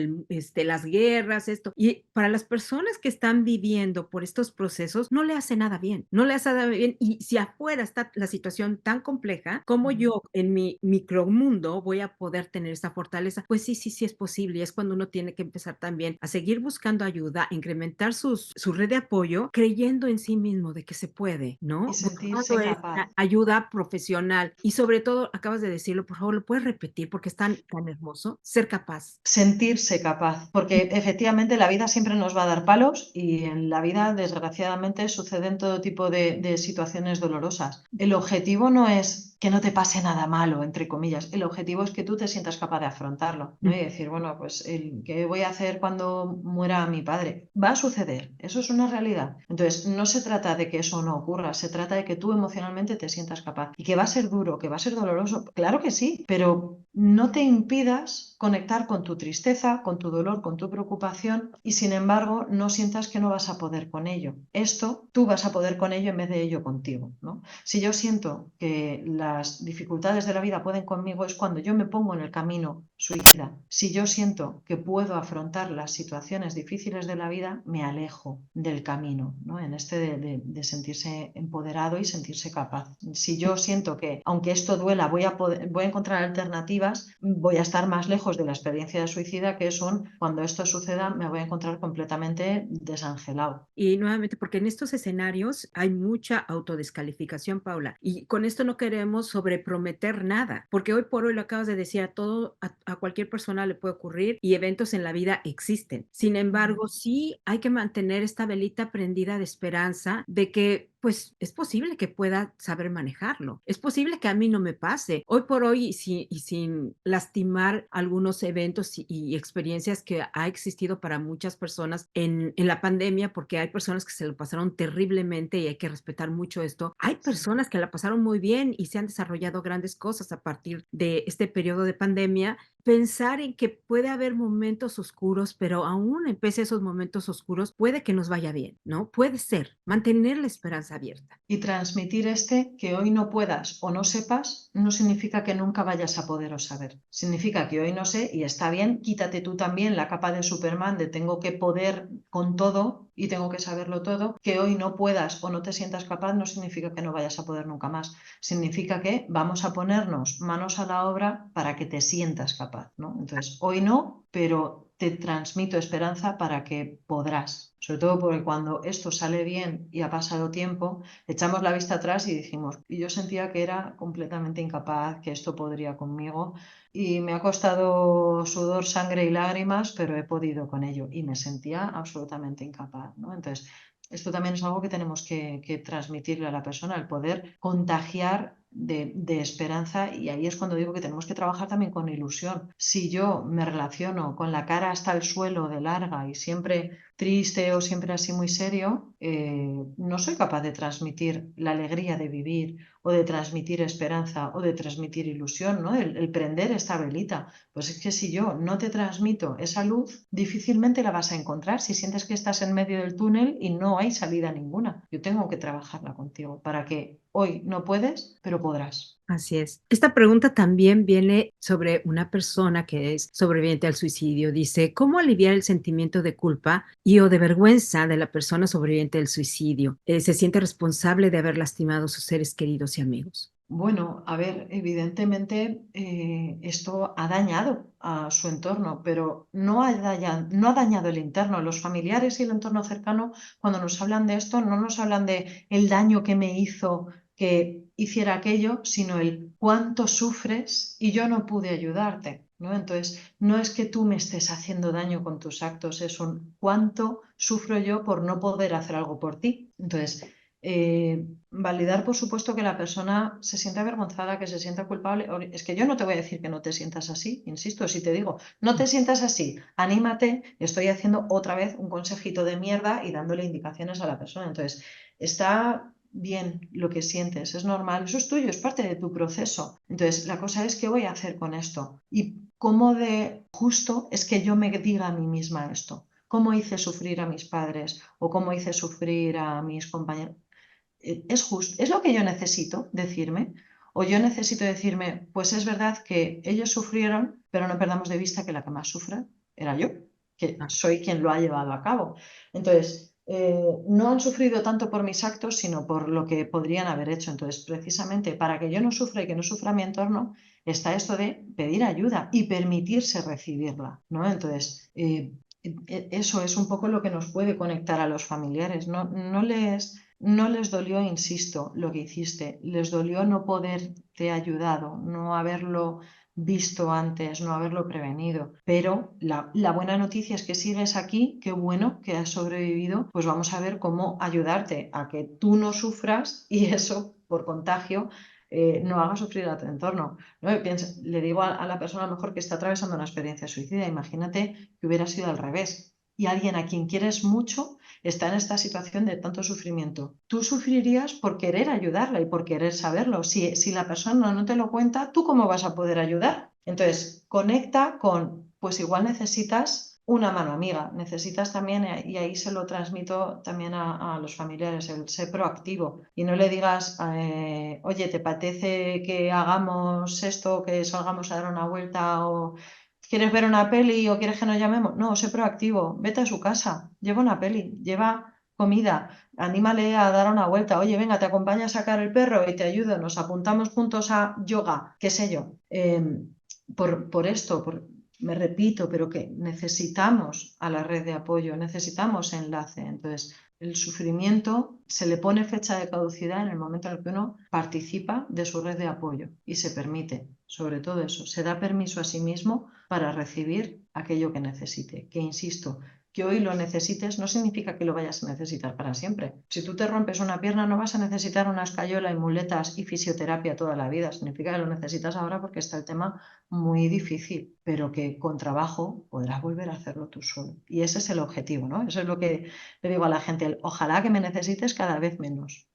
las guerras, esto. Y para las personas que están viviendo por estos procesos, no le hace nada bien, no le hace nada bien. Y si afuera está la situación tan compleja, ¿cómo yo en mi micromundo voy a poder tener esa fortaleza? Pues sí, sí, sí es posible. Y es cuando uno tiene que empezar también a seguir buscando ayuda, incrementar su red de apoyo, creyendo en sí mismo de que se puede, Y ¿no? sentirse Buscando capaz. esta ayuda profesional. Y sobre todo, acabas de decirlo, por favor, lo puedes repetir porque es tan hermoso, ser capaz. Sentirse capaz, porque efectivamente la vida siempre nos va a dar palos y en la vida desgraciadamente suceden todo tipo de situaciones dolorosas. El objetivo no es que no te pase nada malo, entre comillas, el objetivo es que tú te sientas capaz de afrontarlo, ¿no? Y decir, bueno, pues ¿qué voy a hacer cuando muera mi padre? Va a suceder, eso es una realidad. Entonces, no se trata de que eso no ocurra, se trata de que tú emocionalmente te sientas capaz y que va a ser duro, que va a ser doloroso, claro que sí, pero no te impidas conectar con tu tristeza, con tu dolor, con tu preocupación y sin embargo no sientas que no vas a poder con ello. Esto tú vas a poder con ello en vez de ello contigo, ¿no? Si yo siento que las dificultades de la vida pueden conmigo es cuando yo me pongo en el camino suicida. Si yo siento que puedo afrontar las situaciones difíciles de la vida, me alejo del camino, ¿no? En este de sentirse empoderado y sentirse capaz. Si yo siento que, aunque esto duela, voy a encontrar alternativas, voy a estar más lejos de la experiencia de suicida, que son cuando esto suceda, me voy a encontrar completamente desangelado. Y nuevamente, porque en estos escenarios hay mucha autodescalificación, Paula, y con esto no queremos sobreprometer nada, porque hoy por hoy lo acabas de decir, a cualquier persona le puede ocurrir y eventos en la vida existen. Sin embargo, sí hay que mantener esta velita prendida de esperanza de que pues es posible que pueda saber manejarlo. Es posible que a mí no me pase. Hoy por hoy, y sin lastimar algunos eventos y experiencias que ha existido para muchas personas en la pandemia, porque hay personas que se lo pasaron terriblemente y hay que respetar mucho esto. Hay Sí. personas que la pasaron muy bien y se han desarrollado grandes cosas a partir de este periodo de pandemia. Pensar en que puede haber momentos oscuros, pero aún en pese a esos momentos oscuros, puede que nos vaya bien, ¿no? Puede ser, mantener la esperanza abierta. Y transmitir que hoy no puedas o no sepas no significa que nunca vayas a poder o saber. Significa que hoy no sé y está bien, quítate tú también la capa de Superman de tengo que poder con todo y tengo que saberlo todo. Que hoy no puedas o no te sientas capaz no significa que no vayas a poder nunca más. Significa que vamos a ponernos manos a la obra para que te sientas capaz, ¿no? Entonces, hoy no, pero te transmito esperanza para que podrás. Sobre todo porque cuando esto sale bien y ha pasado tiempo, echamos la vista atrás y dijimos, y yo sentía que era completamente incapaz, que esto podría conmigo, y me ha costado sudor, sangre y lágrimas, pero he podido con ello y me sentía absolutamente incapaz, ¿no? Entonces, esto también es algo que tenemos que transmitirle a la persona, el poder contagiar de esperanza, y ahí es cuando digo que tenemos que trabajar también con ilusión. Si yo me relaciono con la cara hasta el suelo de larga y siempre triste o siempre así muy serio, no soy capaz de transmitir la alegría de vivir o de transmitir esperanza o de transmitir ilusión, ¿no? El prender esta velita. Pues es que si yo no te transmito esa luz, difícilmente la vas a encontrar si sientes que estás en medio del túnel y no hay salida ninguna. Yo tengo que trabajarla contigo para que hoy no puedes, pero podrás. Así es. Esta pregunta también viene sobre una persona que es sobreviviente al suicidio. Dice, ¿cómo aliviar el sentimiento de culpa y o de vergüenza de la persona sobreviviente del suicidio? Se siente responsable de haber lastimado a sus seres queridos y amigos. Bueno, a ver, evidentemente esto ha dañado a su entorno, pero no ha dañado el interno. Los familiares y el entorno cercano, cuando nos hablan de esto, no nos hablan de el daño que me hizo que hiciera aquello, sino el cuánto sufres y yo no pude ayudarte, ¿no? Entonces, no es que tú me estés haciendo daño con tus actos, es un cuánto sufro yo por no poder hacer algo por ti. Entonces, validar, por supuesto, que la persona se sienta avergonzada, que se sienta culpable. Es que yo no te voy a decir que no te sientas así, insisto, si te digo, no te sientas así, anímate, estoy haciendo otra vez un consejito de mierda y dándole indicaciones a la persona. Entonces, está bien lo que sientes, es normal, eso es tuyo, es parte de tu proceso. Entonces, la cosa es qué voy a hacer con esto y cómo de justo es que yo me diga a mí misma esto. ¿Cómo hice sufrir a mis padres o cómo hice sufrir a mis compañeros? Es justo, es lo que yo necesito decirme, o yo necesito decirme, pues es verdad que ellos sufrieron, pero no perdamos de vista que la que más sufre era yo, que Ah, soy quien lo ha llevado a cabo. Entonces, no han sufrido tanto por mis actos, sino por lo que podrían haber hecho. Entonces, precisamente para que yo no sufra y que no sufra mi entorno, está esto de pedir ayuda y permitirse recibirla, ¿no? Entonces, eso es un poco lo que nos puede conectar a los familiares. No les dolió, insisto, lo que hiciste, les dolió no poderte ayudado, no haberlo visto antes, no haberlo prevenido. Pero la buena noticia es que sigues aquí, qué bueno que has sobrevivido, pues vamos a ver cómo ayudarte a que tú no sufras y eso, por contagio, no haga sufrir a tu entorno. ¿No? Le digo a la persona a lo mejor que está atravesando una experiencia suicida, imagínate que hubiera sido al revés y alguien a quien quieres mucho está en esta situación de tanto sufrimiento. Tú sufrirías por querer ayudarla y por querer saberlo. Si la persona no te lo cuenta, ¿tú cómo vas a poder ayudar? Entonces, conecta con, pues igual necesitas una mano amiga, necesitas también, y ahí se lo transmito también a los familiares, el ser proactivo y no le digas, oye, ¿te apetece que hagamos esto, que salgamos a dar una vuelta o quieres ver una peli o quieres que nos llamemos? No, sé proactivo, vete a su casa, lleva una peli, lleva comida, anímale a dar una vuelta, oye, venga, te acompaño a sacar el perro y te ayudo, nos apuntamos juntos a yoga, qué sé yo. Por esto, me repito, pero que necesitamos a la red de apoyo, necesitamos enlace. Entonces, el sufrimiento se le pone fecha de caducidad en el momento en el que uno participa de su red de apoyo y se permite, sobre todo eso, se da permiso a sí mismo para recibir aquello que necesite. Que insisto, que hoy lo necesites no significa que lo vayas a necesitar para siempre. Si tú te rompes una pierna no vas a necesitar una escayola y muletas y fisioterapia toda la vida, significa que lo necesitas ahora porque está el tema muy difícil, pero que con trabajo podrás volver a hacerlo tú solo. Y ese es el objetivo, ¿no? Eso es lo que le digo a la gente, ojalá que me necesites cada vez menos.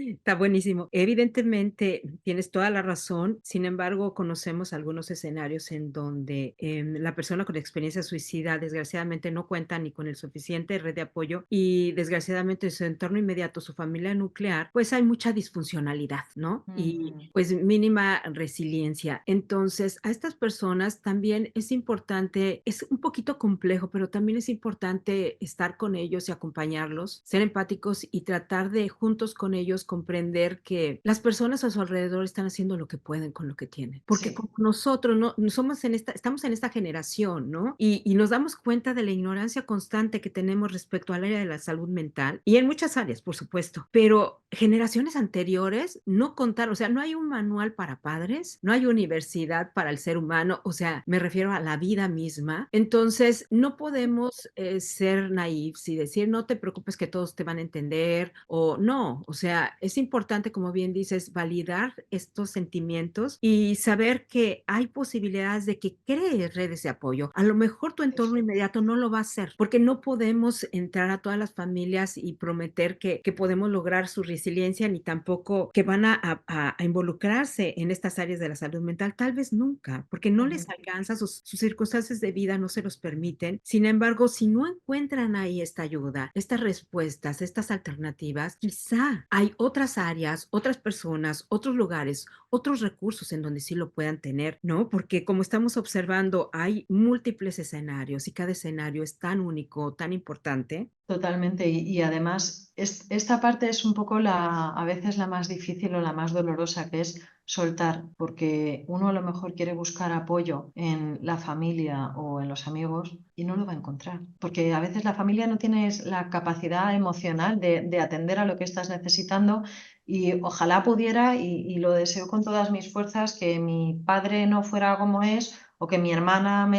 Está buenísimo. Evidentemente, tienes toda la razón. Sin embargo, conocemos algunos escenarios en donde la persona con experiencia suicida, desgraciadamente, no cuenta ni con el suficiente red de apoyo y, desgraciadamente, en su entorno inmediato, su familia nuclear, pues hay mucha disfuncionalidad, ¿no? Y Ujú. pues mínima resiliencia. Entonces, a estas personas también es importante, es un poquito complejo, pero también es importante estar con ellos y acompañarlos, ser empáticos y tratar de juntos con ellos comprender que las personas a su alrededor están haciendo lo que pueden con lo que tienen. Porque Sí. como nosotros no somos estamos en esta generación, ¿no? Y nos damos cuenta de la ignorancia constante que tenemos respecto al área de la salud mental y en muchas áreas, por supuesto. Pero generaciones anteriores no contaron, o sea, no hay un manual para padres, no hay universidad para el ser humano, o sea, me refiero a la vida misma. Entonces, no podemos ser naifs y decir, no te preocupes que todos te van a entender o no, o sea, es importante, como bien dices, validar estos sentimientos y saber que hay posibilidades de que crees redes de apoyo. A lo mejor tu entorno Eso. inmediato no lo va a hacer, porque no podemos entrar a todas las familias y prometer que podemos lograr su resiliencia, ni tampoco que van a involucrarse en estas áreas de la salud mental, tal vez nunca, porque no les Ujú. alcanza, sus circunstancias de vida no se los permiten. Sin embargo, si no encuentran ahí esta ayuda, estas respuestas, estas alternativas, quizá hay otras áreas, otras personas, otros lugares, otros recursos en donde sí lo puedan tener, ¿no? Porque como estamos observando, hay múltiples escenarios y cada escenario es tan único, tan importante. Totalmente. Y además, esta parte es un poco a veces la más difícil o la más dolorosa, que es soltar, porque uno a lo mejor quiere buscar apoyo en la familia o en los amigos y no lo va a encontrar, porque a veces la familia no tiene la capacidad emocional de atender a lo que estás necesitando y ojalá pudiera, y lo deseo con todas mis fuerzas, que mi padre no fuera como es o que mi hermana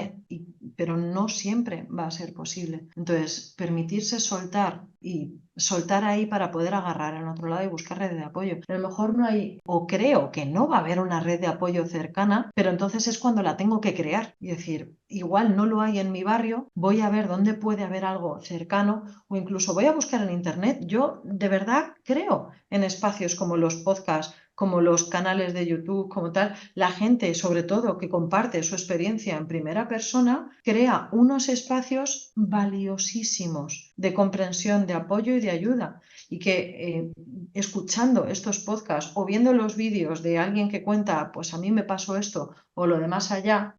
pero no siempre va a ser posible. Entonces, permitirse soltar y soltar ahí para poder agarrar en otro lado y buscar red de apoyo. A lo mejor no hay, o creo que no va a haber una red de apoyo cercana, pero entonces es cuando la tengo que crear y decir, igual no lo hay en mi barrio, voy a ver dónde puede haber algo cercano o incluso voy a buscar en internet. Yo de verdad creo en espacios como los podcasts, como los canales de YouTube, como tal, la gente, sobre todo, que comparte su experiencia en primera persona, crea unos espacios valiosísimos de comprensión, de apoyo y de ayuda. Y que escuchando estos podcasts o viendo los vídeos de alguien que cuenta, pues a mí me pasó esto o lo de más allá,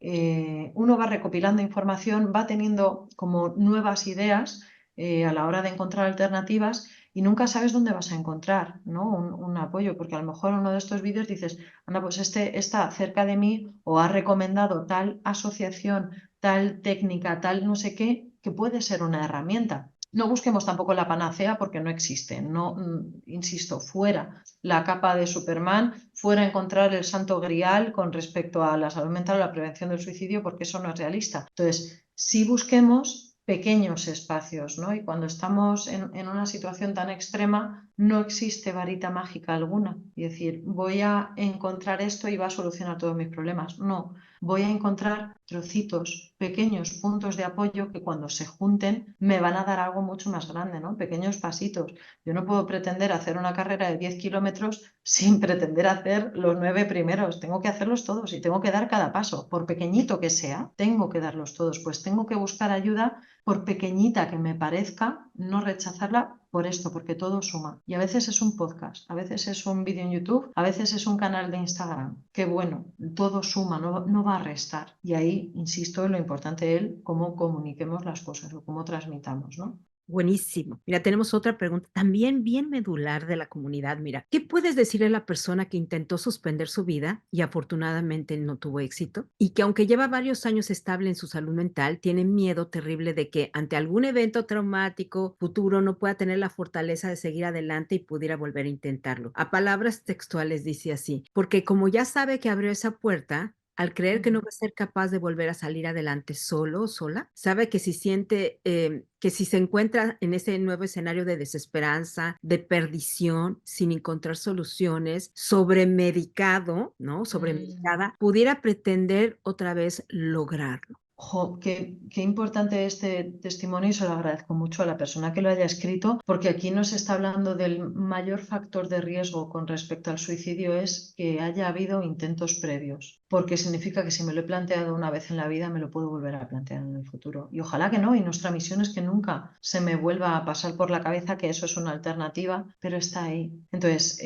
uno va recopilando información, va teniendo como nuevas ideas a la hora de encontrar alternativas y nunca sabes dónde vas a encontrar, ¿no? Un apoyo, porque a lo mejor en uno de estos vídeos dices, anda, pues este está cerca de mí o ha recomendado tal asociación, tal técnica, tal no sé qué, que puede ser una herramienta. No busquemos tampoco la panacea porque no existe, no, insisto, fuera la capa de Superman, fuera encontrar el santo grial con respecto a la salud mental o la prevención del suicidio, porque eso no es realista. Entonces, sí busquemos pequeños espacios, ¿no? Y cuando estamos en una situación tan extrema, no existe varita mágica alguna y decir, voy a encontrar esto y va a solucionar todos mis problemas. No, voy a encontrar trocitos, pequeños puntos de apoyo que cuando se junten me van a dar algo mucho más grande, ¿no? Pequeños pasitos. Yo no puedo pretender hacer una carrera de 10 kilómetros sin pretender hacer los 9 primeros. Tengo que hacerlos todos y tengo que dar cada paso. Por pequeñito que sea, tengo que darlos todos. Pues tengo que buscar ayuda, por pequeñita que me parezca, no rechazarla por esto, porque todo suma. Y a veces es un podcast, a veces es un vídeo en YouTube, a veces es un canal de Instagram. Qué bueno, todo suma, no va a restar. Y ahí, insisto, en lo importante es cómo comuniquemos las cosas o cómo transmitamos, ¿no? Buenísimo. Mira, tenemos otra pregunta también bien medular de la comunidad. Mira, ¿qué puedes decirle a la persona que intentó suspender su vida y afortunadamente no tuvo éxito? Y que aunque lleva varios años estable en su salud mental, tiene miedo terrible de que ante algún evento traumático futuro no pueda tener la fortaleza de seguir adelante y pudiera volver a intentarlo. A palabras textuales dice así, porque como ya sabe que abrió esa puerta, al creer que no Ujú. va a ser capaz de volver a salir adelante solo o sola, sabe que si siente, que si se encuentra en ese nuevo escenario de desesperanza, de perdición, sin encontrar soluciones, sobremedicado, ¿no? Mm. Sobremedicada, pudiera pretender otra vez lograrlo. Jo, qué importante este testimonio y se lo agradezco mucho a la persona que lo haya escrito, porque aquí nos está hablando del mayor factor de riesgo con respecto al suicidio es que haya habido intentos previos, porque significa que si me lo he planteado una vez en la vida, me lo puedo volver a plantear en el futuro. Y ojalá que no, y nuestra misión es que nunca se me vuelva a pasar por la cabeza que eso es una alternativa, pero está ahí. Entonces,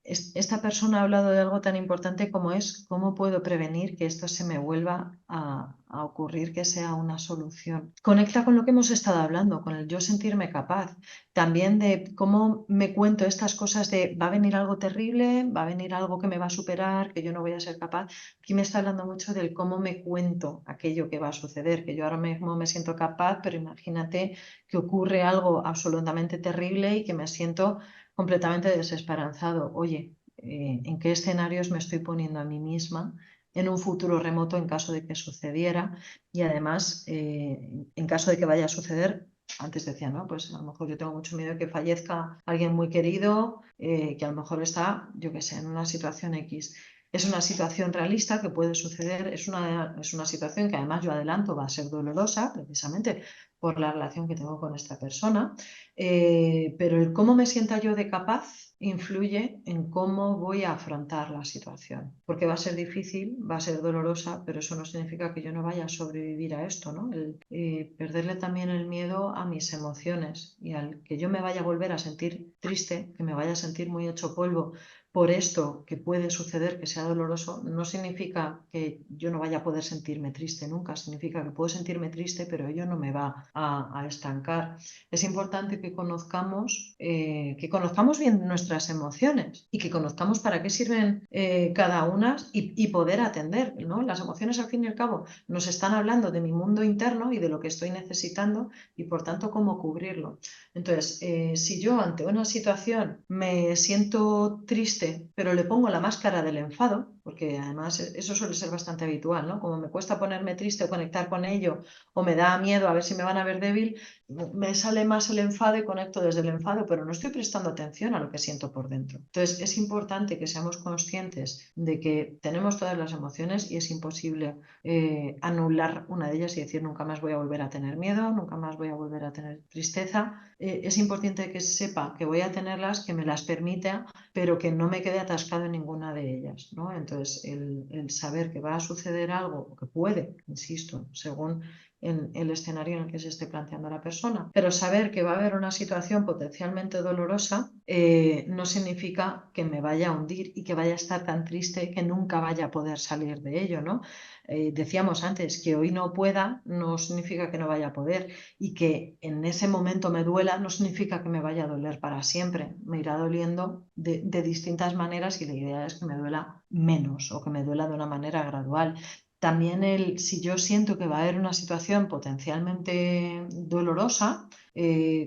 esta persona ha hablado de algo tan importante como es cómo puedo prevenir que esto se me vuelva a ocurrir, que sea una solución. Conecta con lo que hemos estado hablando, con el yo sentirme capaz, también de cómo me cuento estas cosas de va a venir algo terrible, va a venir algo que me va a superar, que yo no voy a ser capaz. Aquí me está hablando mucho del cómo me cuento aquello que va a suceder, que yo ahora mismo me siento capaz, pero imagínate que ocurre algo absolutamente terrible y que me siento completamente desesperanzado. Oye, ¿en qué escenarios me estoy poniendo a mí misma en un futuro remoto en caso de que sucediera? Y además, en caso de que vaya a suceder, antes decía, ¿no? Pues a lo mejor yo tengo mucho miedo de que fallezca alguien muy querido, que a lo mejor está, yo qué sé, en una situación X. Es una situación realista que puede suceder, es una situación que además yo adelanto va a ser dolorosa, precisamente por la relación que tengo con esta persona, pero el cómo me sienta yo de capaz influye en cómo voy a afrontar la situación, porque va a ser difícil, va a ser dolorosa, pero eso no significa que yo no vaya a sobrevivir a esto, ¿no? Perderle también el miedo a mis emociones y al que yo me vaya a volver a sentir triste, que me vaya a sentir muy hecho polvo por esto que puede suceder, que sea doloroso, no significa que yo no vaya a poder sentirme triste nunca, significa que puedo sentirme triste, pero ello no me va a estancar. Es importante que conozcamos bien nuestras emociones y que conozcamos para qué sirven cada una y poder atender, ¿no? Las emociones, al fin y al cabo, nos están hablando de mi mundo interno y de lo que estoy necesitando y, por tanto, cómo cubrirlo. Entonces, si yo ante una situación me siento triste, pero le pongo la máscara del enfado, porque además eso suele ser bastante habitual, ¿no? Como me cuesta ponerme triste o conectar con ello, o me da miedo a ver si me van a ver débil, me sale más el enfado y conecto desde el enfado, pero no estoy prestando atención a lo que siento por dentro. Entonces, es importante que seamos conscientes de que tenemos todas las emociones y es imposible anular una de ellas y decir nunca más voy a volver a tener miedo, nunca más voy a volver a tener tristeza. Es importante que sepa que voy a tenerlas, que me las permita, pero que no me quede atascado en ninguna de ellas, ¿no? Entonces, el saber que va a suceder algo, o que puede, insisto, según en el escenario en el que se esté planteando la persona. Pero saber que va a haber una situación potencialmente dolorosa no significa que me vaya a hundir y que vaya a estar tan triste que nunca vaya a poder salir de ello, ¿no? Decíamos antes que hoy no pueda, no significa que no vaya a poder y que en ese momento me duela, no significa que me vaya a doler para siempre. Me irá doliendo de distintas maneras y la idea es que me duela menos o que me duela de una manera gradual. También si yo siento que va a haber una situación potencialmente dolorosa,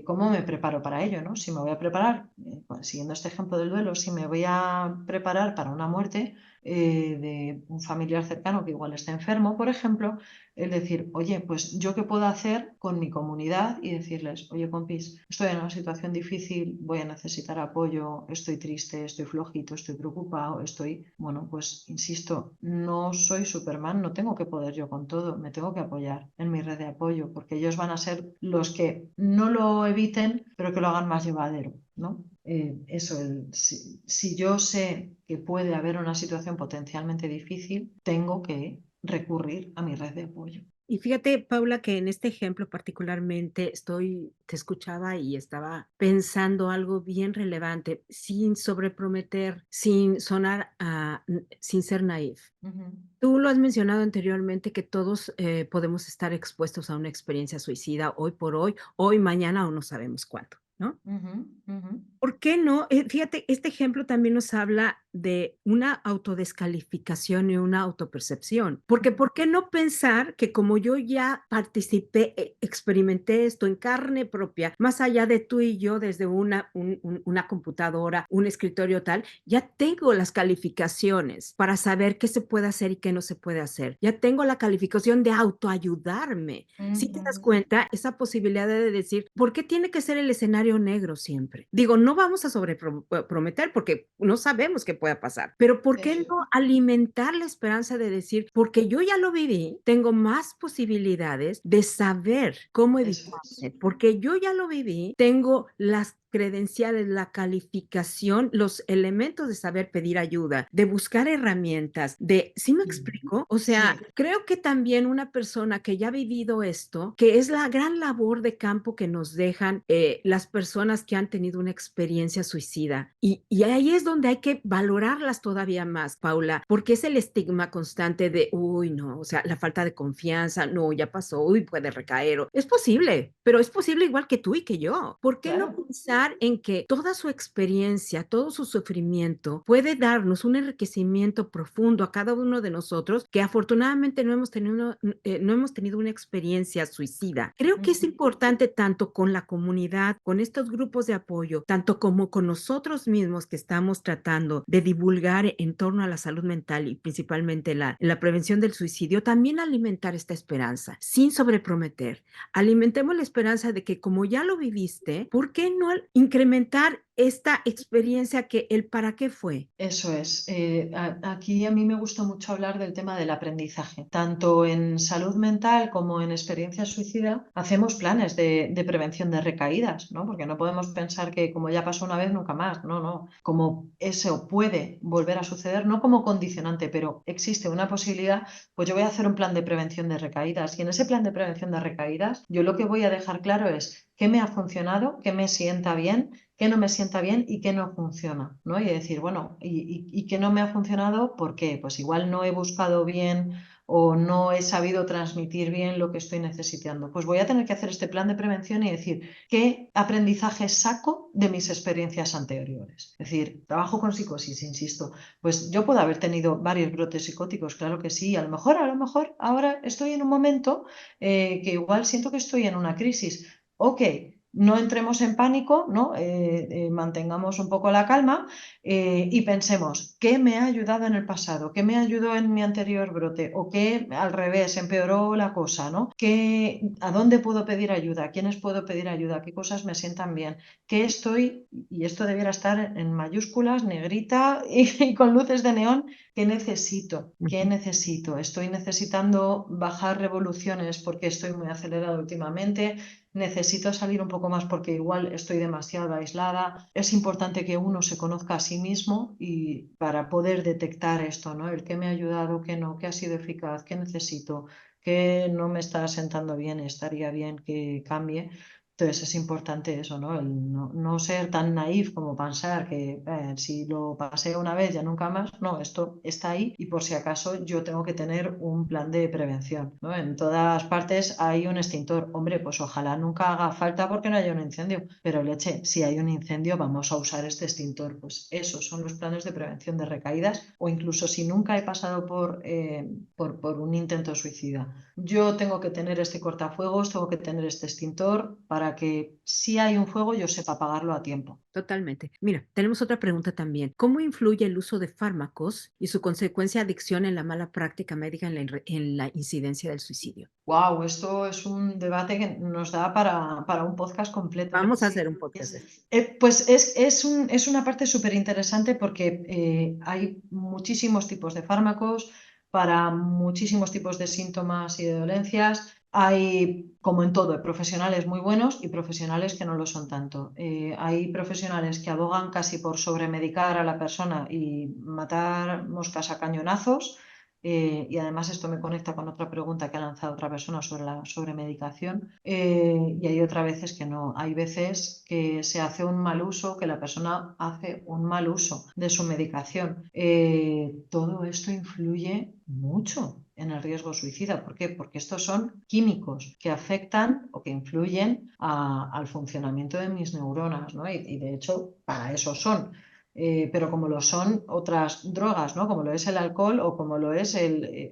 ¿cómo me preparo para ello, ¿no? Si me voy a preparar, siguiendo este ejemplo del duelo, si me voy a preparar para una muerte, de un familiar cercano que igual está enfermo, por ejemplo, el decir, oye, pues yo qué puedo hacer con mi comunidad y decirles, oye, compis, estoy en una situación difícil, voy a necesitar apoyo, estoy triste, estoy flojito, estoy preocupado, bueno, pues insisto, no soy Superman, no tengo que poder yo con todo, me tengo que apoyar en mi red de apoyo, porque ellos van a ser los que no lo eviten, pero que lo hagan más llevadero, ¿no? Si yo sé que puede haber una situación potencialmente difícil, tengo que recurrir a mi red de apoyo. Y fíjate, Paula, que en este ejemplo particularmente te escuchaba y estaba pensando algo bien relevante, sin sobreprometer, sin sonar sin ser naif. Ujú, Tú lo has mencionado anteriormente que todos podemos estar expuestos a una experiencia suicida hoy por hoy, mañana o no sabemos cuándo, ¿no? ujú, ujú. ¿Por qué no? Fíjate, este ejemplo también nos habla de una autodescalificación y una autopercepción, porque ¿por qué no pensar que como yo ya participé, experimenté esto en carne propia, más allá de tú y yo desde una computadora, un escritorio tal, ya tengo las calificaciones para saber qué se puede hacer y qué no se puede hacer. Ya tengo la calificación de autoayudarme. Si te das Ujú. cuenta, esa posibilidad de decir, ¿por qué tiene que ser el escenario negro siempre? Digo, no vamos a sobreprometer porque no sabemos qué pueda pasar, pero ¿por qué Eso no es. alimentar la esperanza de decir, porque yo ya lo viví, tengo más posibilidades de saber cómo Eso es. evitarse, porque yo ya lo viví, tengo las credenciales, la calificación, los elementos de saber pedir ayuda, de buscar herramientas, ¿sí me Sí, explico? O sea, sí, creo que también una persona que ya ha vivido esto, que es la gran labor de campo que nos dejan las personas que han tenido una experiencia suicida. Y ahí es donde hay que valorarlas todavía más, Paula, porque es el estigma constante de, uy, no, o sea, la falta de confianza, no, ya pasó, uy, puede recaer. Es posible, pero es posible igual que tú y que yo. ¿Por qué no claro. pensar en que toda su experiencia, todo su sufrimiento puede darnos un enriquecimiento profundo a cada uno de nosotros que afortunadamente no hemos tenido una experiencia suicida? Creo que es Ujú. importante tanto con la comunidad, con estos grupos de apoyo, tanto como con nosotros mismos que estamos tratando de divulgar en torno a la salud mental y principalmente la prevención del suicidio, también alimentar esta esperanza sin sobreprometer. Alimentemos la esperanza de que como ya lo viviste, ¿por qué no incrementar esta experiencia que el para qué fue? Eso es. Aquí a mí me gusta mucho hablar del tema del aprendizaje. Tanto en salud mental como en experiencia suicida, hacemos planes de prevención de recaídas, ¿no? Porque no podemos pensar que como ya pasó una vez, nunca más. No, no. Como eso puede volver a suceder, no como condicionante, pero existe una posibilidad, pues yo voy a hacer un plan de prevención de recaídas. Y en ese plan de prevención de recaídas, yo lo que voy a dejar claro es qué me ha funcionado, qué me sienta bien, qué no me sienta bien y qué no funciona, ¿no? Y decir, bueno, ¿y qué no me ha funcionado? ¿Por qué? Pues igual no he buscado bien o no he sabido transmitir bien lo que estoy necesitando. Pues voy a tener que hacer este plan de prevención y decir, ¿qué aprendizaje saco de mis experiencias anteriores? Es decir, trabajo con psicosis, insisto. Pues yo puedo haber tenido varios brotes psicóticos, claro que sí. A lo mejor ahora estoy en un momento que igual siento que estoy en una crisis. Ok, no entremos en pánico, ¿no? Mantengamos un poco la calma y pensemos, ¿qué me ha ayudado en el pasado? ¿Qué me ayudó en mi anterior brote? ¿O qué al revés empeoró la cosa, ¿no? ¿A dónde puedo pedir ayuda? ¿A quiénes puedo pedir ayuda? ¿Qué cosas me sientan bien? ¿Qué estoy, y esto debiera estar en mayúsculas, negrita y con luces de neón, ¿qué necesito? ¿Qué Ujú. necesito? Estoy necesitando bajar revoluciones porque estoy muy acelerada últimamente, necesito salir un poco más porque igual estoy demasiado aislada. Es importante que uno se conozca a sí mismo y para poder detectar esto, ¿no? El qué me ha ayudado, qué no, qué ha sido eficaz, qué necesito, qué no me está sentando bien, estaría bien que cambie. Entonces es importante eso, ¿no? El no ser tan naif como pensar que si lo pasé una vez ya nunca más. No, esto está ahí y por si acaso yo tengo que tener un plan de prevención, ¿no? En todas partes hay un extintor. Hombre, pues ojalá nunca haga falta porque no haya un incendio, pero leche, si hay un incendio vamos a usar este extintor. Pues esos son los planes de prevención de recaídas o incluso si nunca he pasado por un intento suicida. Yo tengo que tener este cortafuegos, tengo que tener este extintor para para que si hay un fuego yo sepa apagarlo a tiempo. Totalmente. Mira, tenemos otra pregunta también. ¿Cómo influye el uso de fármacos y su consecuencia adicción en la mala práctica médica en la incidencia del suicidio? Wow, esto es un debate que nos da para un podcast completo. Vamos a hacer Sí, un podcast de eso. pues es una parte súper interesante porque hay muchísimos tipos de fármacos para muchísimos tipos de síntomas y de dolencias. Hay, como en todo, profesionales muy buenos y profesionales que no lo son tanto. Hay profesionales que abogan casi por sobremedicar a la persona y matar moscas a cañonazos. Y además esto me conecta con otra pregunta que ha lanzado otra persona sobre la sobremedicación. Y hay otras veces que no. Hay veces que se hace un mal uso, que la persona hace un mal uso de su medicación. Todo esto influye mucho en el riesgo suicida. ¿Por qué? Porque estos son químicos que afectan o que influyen al funcionamiento de mis neuronas, ¿no? Y de hecho, para eso son. Pero como lo son otras drogas, ¿no? Como lo es el alcohol o como lo es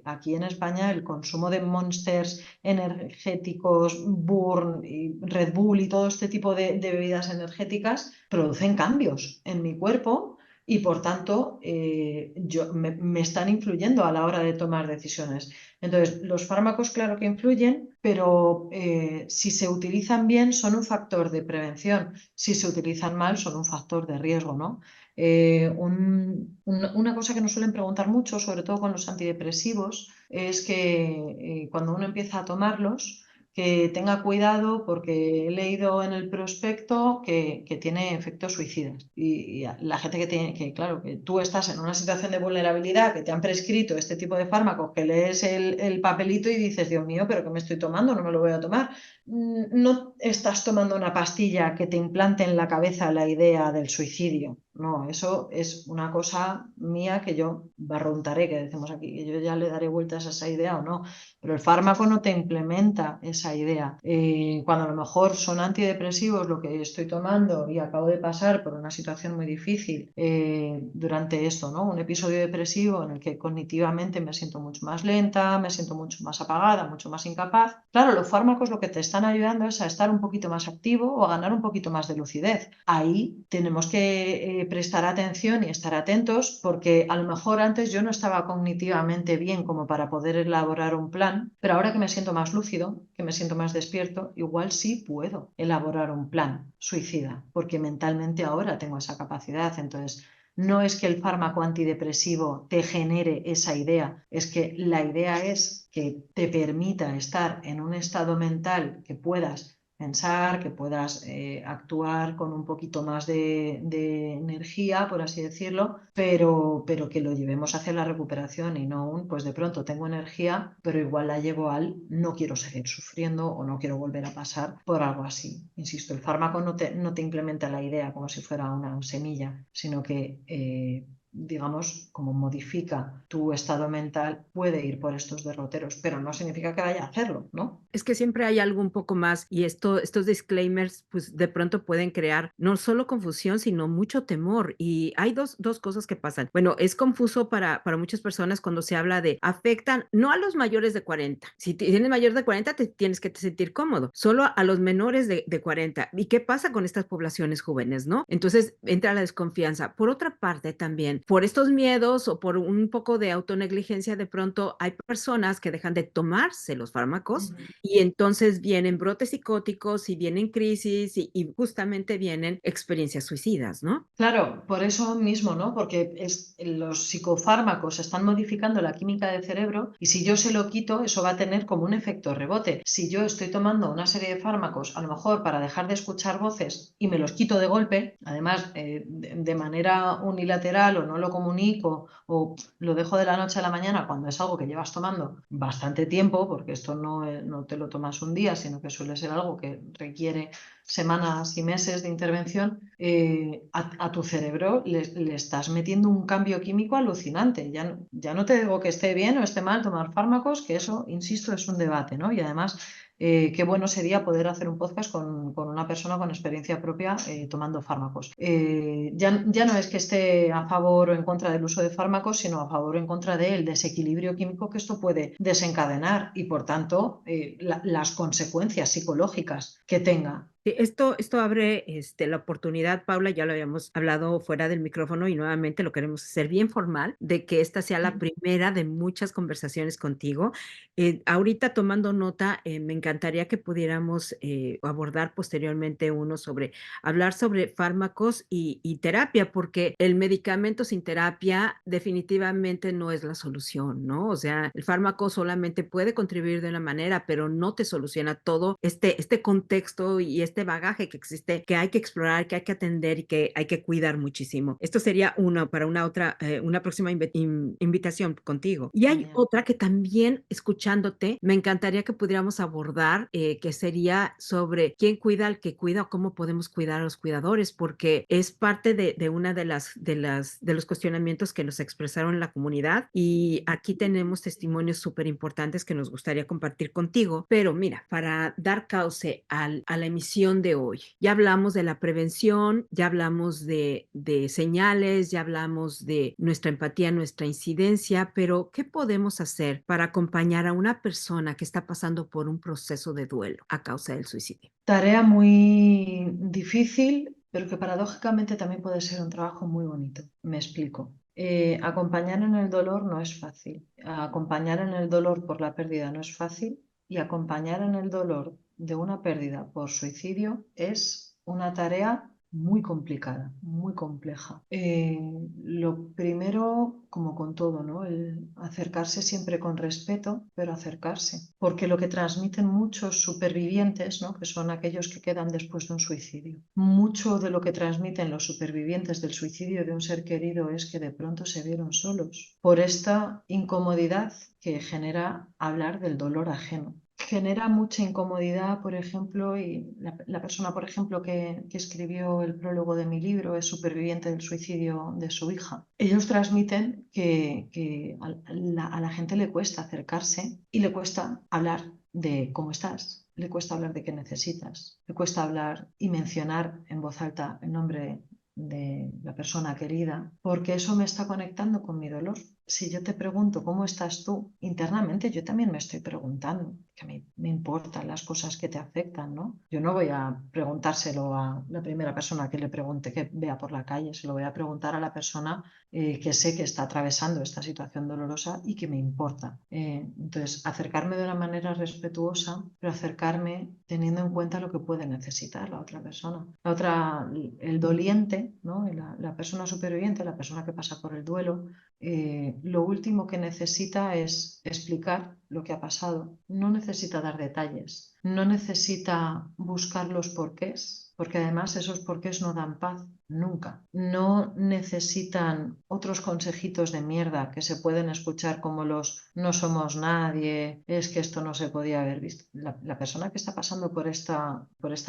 aquí en España el consumo de Monsters energéticos, Burn y Red Bull y todo este tipo de bebidas energéticas producen cambios en mi cuerpo y por tanto me están influyendo a la hora de tomar decisiones. Entonces, los fármacos claro que influyen, pero si se utilizan bien son un factor de prevención, si se utilizan mal son un factor de riesgo, ¿no? Una cosa que nos suelen preguntar mucho, sobre todo con los antidepresivos, es que cuando uno empieza a tomarlos, que tenga cuidado porque he leído en el prospecto que tiene efectos suicidas. Y la gente que tiene, que claro, que tú estás en una situación de vulnerabilidad, que te han prescrito este tipo de fármacos, que lees el papelito y dices, Dios mío, ¿pero qué me estoy tomando? No me lo voy a tomar. No estás tomando una pastilla que te implante en la cabeza la idea del suicidio. No, eso es una cosa mía que yo barruntaré, que decimos aquí, que yo ya le daré vueltas a esa idea o no. Pero el fármaco no te implementa esa idea. Cuando a lo mejor son antidepresivos lo que estoy tomando y acabo de pasar por una situación muy difícil durante esto, ¿no? Un episodio depresivo en el que cognitivamente me siento mucho más lenta, me siento mucho más apagada, mucho más incapaz. Claro, los fármacos lo que te están ayudando es a estar un poquito más activo o a ganar un poquito más de lucidez. Ahí tenemos que prestar atención y estar atentos porque a lo mejor antes yo no estaba cognitivamente bien como para poder elaborar un plan, pero ahora que me siento más lúcido, que me siento más despierto, igual sí puedo elaborar un plan suicida, porque mentalmente ahora tengo esa capacidad. Entonces, no es que el fármaco antidepresivo te genere esa idea, es que la idea es que te permita estar en un estado mental que puedas pensar, que puedas actuar con un poquito más de energía, por así decirlo, pero que lo llevemos hacia la recuperación y no pues de pronto tengo energía, pero igual la llevo al no quiero seguir sufriendo o no quiero volver a pasar por algo así. Insisto, el fármaco no te implementa la idea como si fuera una semilla, sino que digamos, como modifica tu estado mental, puede ir por estos derroteros, pero no significa que vaya a hacerlo, ¿no? Es que siempre hay algo un poco más y estos disclaimers, pues de pronto pueden crear no solo confusión, sino mucho temor. Y hay dos cosas que pasan. Bueno, es confuso para muchas personas cuando se habla de afectan no a los mayores de 40. Si tienes mayor de 40, te tienes que sentir cómodo, solo a los menores de 40. ¿Y qué pasa con estas poblaciones jóvenes, no? Entonces entra la desconfianza. Por otra parte, también, por estos miedos o por un poco de autonegligencia, de pronto hay personas que dejan de tomarse los fármacos Ujú. y entonces vienen brotes psicóticos y vienen crisis y justamente vienen experiencias suicidas, ¿no? Claro, por eso mismo, ¿no? Porque los psicofármacos están modificando la química del cerebro y si yo se lo quito, eso va a tener como un efecto rebote. Si yo estoy tomando una serie de fármacos, a lo mejor para dejar de escuchar voces y me los quito de golpe, además de manera unilateral o no lo comunico o lo dejo de la noche a la mañana cuando es algo que llevas tomando bastante tiempo, porque esto no te lo tomas un día, sino que suele ser algo que requiere semanas y meses de intervención, a tu cerebro le estás metiendo un cambio químico alucinante. Ya no te digo que esté bien o esté mal tomar fármacos, que eso, insisto, es un debate, ¿no? Y además, qué bueno sería poder hacer un podcast con una persona con experiencia propia tomando fármacos. Ya no es que esté a favor o en contra del uso de fármacos, sino a favor o en contra del desequilibrio químico que esto puede desencadenar y, por tanto, las consecuencias psicológicas que tenga Sí, esto abre, la oportunidad, Paula, ya lo habíamos hablado fuera del micrófono y nuevamente lo queremos hacer bien formal, de que esta sea la Mm. primera de muchas conversaciones contigo. Ahorita tomando nota, me encantaría que pudiéramos, abordar posteriormente uno sobre hablar sobre fármacos y terapia, porque el medicamento sin terapia definitivamente no es la solución, ¿no? O sea, el fármaco solamente puede contribuir de una manera, pero no te soluciona todo este contexto y este bagaje que existe, que hay que explorar, que hay que atender y que hay que cuidar muchísimo. Esto sería uno para una otra, una próxima invitación contigo. Y hay Genial. otra que también, escuchándote, me encantaría que pudiéramos abordar, que sería sobre quién cuida al que cuida o cómo podemos cuidar a los cuidadores, porque es parte de una de los cuestionamientos que nos expresaron en la comunidad y aquí tenemos testimonios súper importantes que nos gustaría compartir contigo. Pero mira, para dar cauce a la emisión de hoy, ya hablamos de la prevención, ya hablamos de señales, ya hablamos de nuestra empatía, nuestra incidencia, pero ¿qué podemos hacer para acompañar a una persona que está pasando por un proceso de duelo a causa del suicidio? Tarea muy difícil, pero que paradójicamente también puede ser un trabajo muy bonito. Me explico. Acompañar en el dolor no es fácil. Acompañar en el dolor por la pérdida no es fácil y acompañar en el dolor de una pérdida por suicidio es una tarea muy complicada, muy compleja. Lo primero, como con todo, ¿no? El acercarse siempre con respeto, pero acercarse, porque lo que transmiten muchos supervivientes, ¿no? Que son aquellos que quedan después de un suicidio, mucho de lo que transmiten los supervivientes del suicidio de un ser querido es que de pronto se vieron solos por esta incomodidad que genera hablar del dolor ajeno. Genera mucha incomodidad, por ejemplo, y la persona, por ejemplo, que escribió el prólogo de mi libro es superviviente del suicidio de su hija. Ellos transmiten que a la gente le cuesta acercarse y le cuesta hablar de cómo estás, le cuesta hablar de qué necesitas, le cuesta hablar y mencionar en voz alta el nombre de la persona querida, porque eso me está conectando con mi dolor. Si yo te pregunto cómo estás tú, internamente yo también me estoy preguntando, que me importan las cosas que te afectan, ¿no? Yo no voy a preguntárselo a la primera persona que le pregunte, que vea por la calle, se lo voy a preguntar a la persona que sé que está atravesando esta situación dolorosa y que me importa. Entonces, acercarme de una manera respetuosa, pero acercarme teniendo en cuenta lo que puede necesitar la otra persona. La otra, el doliente, ¿no? La persona superviviente, la persona que pasa por el duelo, lo último que necesita es explicar lo que ha pasado. No necesita dar detalles, no necesita buscar los porqués, porque además esos porqués no dan paz nunca. No necesitan otros consejitos de mierda que se pueden escuchar como los no somos nadie, es que esto no se podía haber visto. La persona que está pasando por esta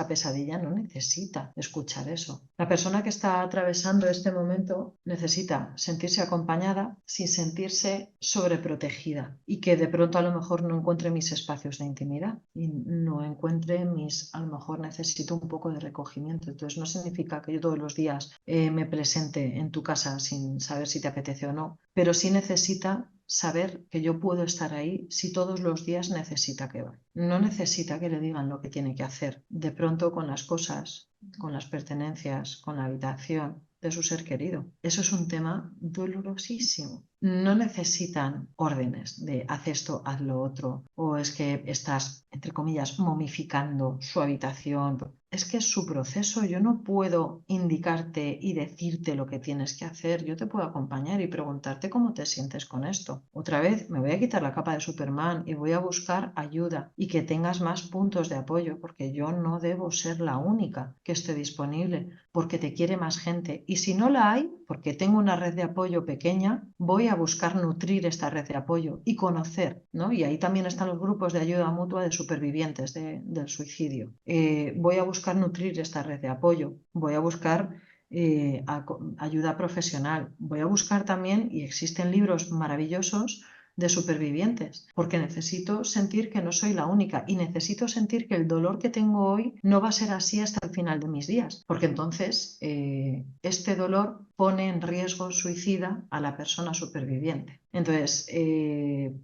pesadilla no necesita escuchar eso. La persona que está atravesando este momento necesita sentirse acompañada sin sentirse sobreprotegida y que de pronto a lo mejor no encuentre mis espacios de intimidad y no encuentre a lo mejor necesito un poco de recogimiento. Entonces no significa que yo todos los días me presente en tu casa sin saber si te apetece o no, pero sí necesita saber que yo puedo estar ahí si todos los días necesita que vaya. No necesita que le digan lo que tiene que hacer. De pronto con las cosas, con las pertenencias, con la habitación de su ser querido. Eso es un tema dolorosísimo. No necesitan órdenes de haz esto, haz lo otro, o es que estás, entre comillas, momificando su habitación. Es que es su proceso, yo no puedo indicarte y decirte lo que tienes que hacer, yo te puedo acompañar y preguntarte cómo te sientes con esto. Otra vez, me voy a quitar la capa de Superman y voy a buscar ayuda y que tengas más puntos de apoyo, porque yo no debo ser la única que esté disponible, porque te quiere más gente. Y si no la hay, porque tengo una red de apoyo pequeña, voy a buscar nutrir esta red de apoyo y conocer, ¿no? Y ahí también están los grupos de ayuda mutua de supervivientes del suicidio. Voy a buscar nutrir esta red de apoyo, voy a buscar ayuda profesional, voy a buscar también, y existen libros maravillosos de supervivientes, porque necesito sentir que no soy la única y necesito sentir que el dolor que tengo hoy no va a ser así hasta el final de mis días, porque entonces este dolor pone en riesgo suicida a la persona superviviente. Entonces,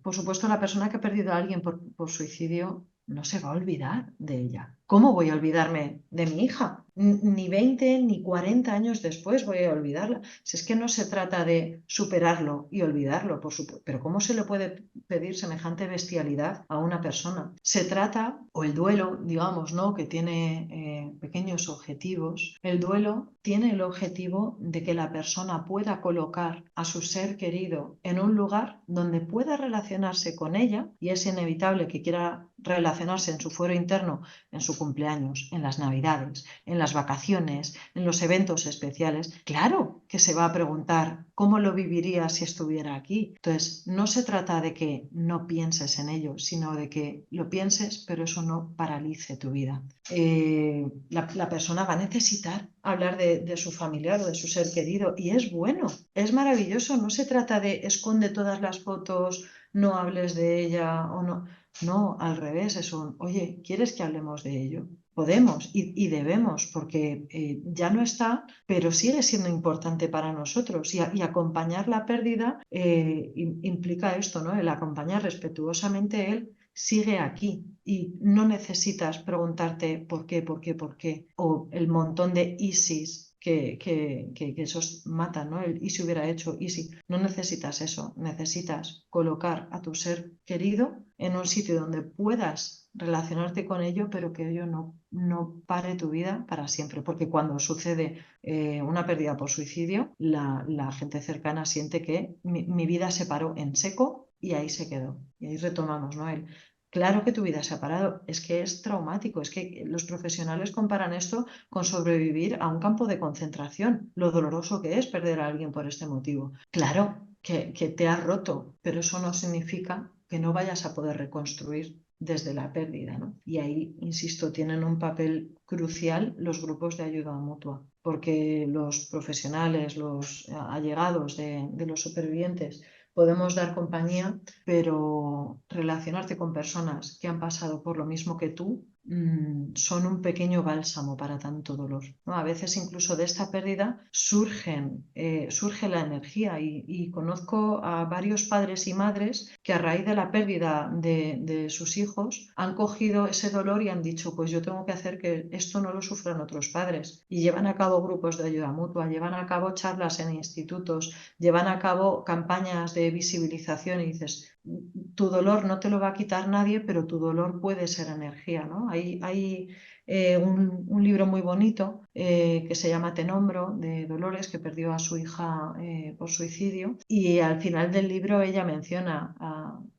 por supuesto, la persona que ha perdido a alguien por suicidio no se va a olvidar de ella. ¿Cómo voy a olvidarme de mi hija? Ni 20 ni 40 años después voy a olvidarla. Si es que no se trata de superarlo y olvidarlo, por supuesto, pero ¿cómo se le puede pedir semejante bestialidad a una persona? Se trata, o el duelo, digamos, ¿no? Que tiene pequeños objetivos. El duelo tiene el objetivo de que la persona pueda colocar a su ser querido en un lugar donde pueda relacionarse con ella, y es inevitable que quiera relacionarse en su fuero interno, en su cumpleaños, en las navidades, en las vacaciones, en los eventos especiales. Claro que se va a preguntar cómo lo viviría si estuviera aquí. Entonces, no se trata de que no pienses en ello, sino de que lo pienses, pero eso no paralice tu vida. La persona va a necesitar hablar de su familiar o de su ser querido, y es bueno, es maravilloso. No se trata de esconde todas las fotos, no hables de ella o no. No, al revés, es un, oye, ¿quieres que hablemos de ello? Podemos y debemos, porque ya no está, pero sigue siendo importante para nosotros. Y acompañar la pérdida implica esto, ¿no? El acompañar respetuosamente él sigue aquí y no necesitas preguntarte por qué, por qué, por qué, o el montón de ISIS que esos matan, ¿no? El y si hubiera hecho, y si. No necesitas eso, necesitas colocar a tu ser querido en un sitio donde puedas relacionarte con ello, pero que ello no pare tu vida para siempre, porque cuando sucede una pérdida por suicidio, la gente cercana siente que mi vida se paró en seco y ahí se quedó. Y ahí retomamos, ¿no? Claro que tu vida se ha parado, es que es traumático, es que los profesionales comparan esto con sobrevivir a un campo de concentración, lo doloroso que es perder a alguien por este motivo. Claro que te has roto, pero eso no significa que no vayas a poder reconstruir desde la pérdida, ¿no? Y ahí, insisto, tienen un papel crucial los grupos de ayuda mutua, porque los profesionales, los allegados de los supervivientes, podemos dar compañía, pero relacionarte con personas que han pasado por lo mismo que tú son un pequeño bálsamo para tanto dolor, ¿no? A veces incluso de esta pérdida surge la energía y conozco a varios padres y madres que a raíz de la pérdida de sus hijos han cogido ese dolor y han dicho, pues yo tengo que hacer que esto no lo sufran otros padres, y llevan a cabo grupos de ayuda mutua, llevan a cabo charlas en institutos, llevan a cabo campañas de visibilización, y dices, tu dolor no te lo va a quitar nadie, pero tu dolor puede ser energía, ¿no? Hay un libro muy bonito que se llama Te nombro, de Dolores, que perdió a su hija por suicidio, y al final del libro ella menciona,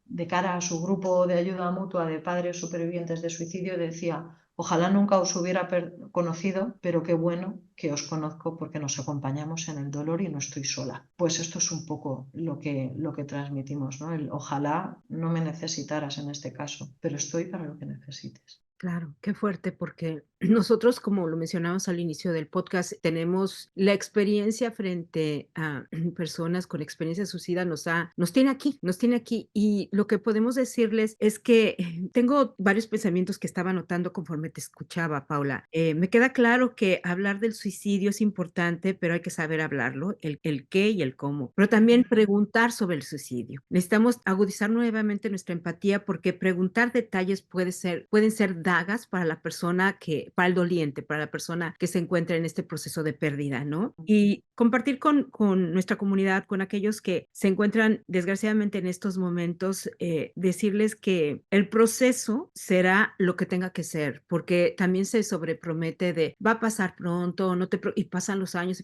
de cara a su grupo de ayuda mutua de padres supervivientes de suicidio, decía, ojalá nunca os hubiera conocido, pero qué bueno que os conozco porque nos acompañamos en el dolor y no estoy sola. Pues esto es un poco lo que transmitimos, ¿no? El ojalá no me necesitaras en este caso, pero estoy para lo que necesites. Claro, qué fuerte, porque nosotros, como lo mencionamos al inicio del podcast, tenemos la experiencia frente a personas con experiencia suicida, nos tiene aquí, y lo que podemos decirles es que tengo varios pensamientos que estaba anotando conforme te escuchaba, Paula. Me queda claro que hablar del suicidio es importante, pero hay que saber hablarlo, el qué y el cómo, pero también preguntar sobre el suicidio. Necesitamos agudizar nuevamente nuestra empatía, porque preguntar detalles pueden ser dagas para la persona para el doliente, para la persona que se encuentra en este proceso de pérdida, ¿no? Y compartir con nuestra comunidad, con aquellos que se encuentran desgraciadamente en estos momentos, decirles que el proceso será lo que tenga que ser, porque también se sobrepromete de va a pasar pronto, y pasan los años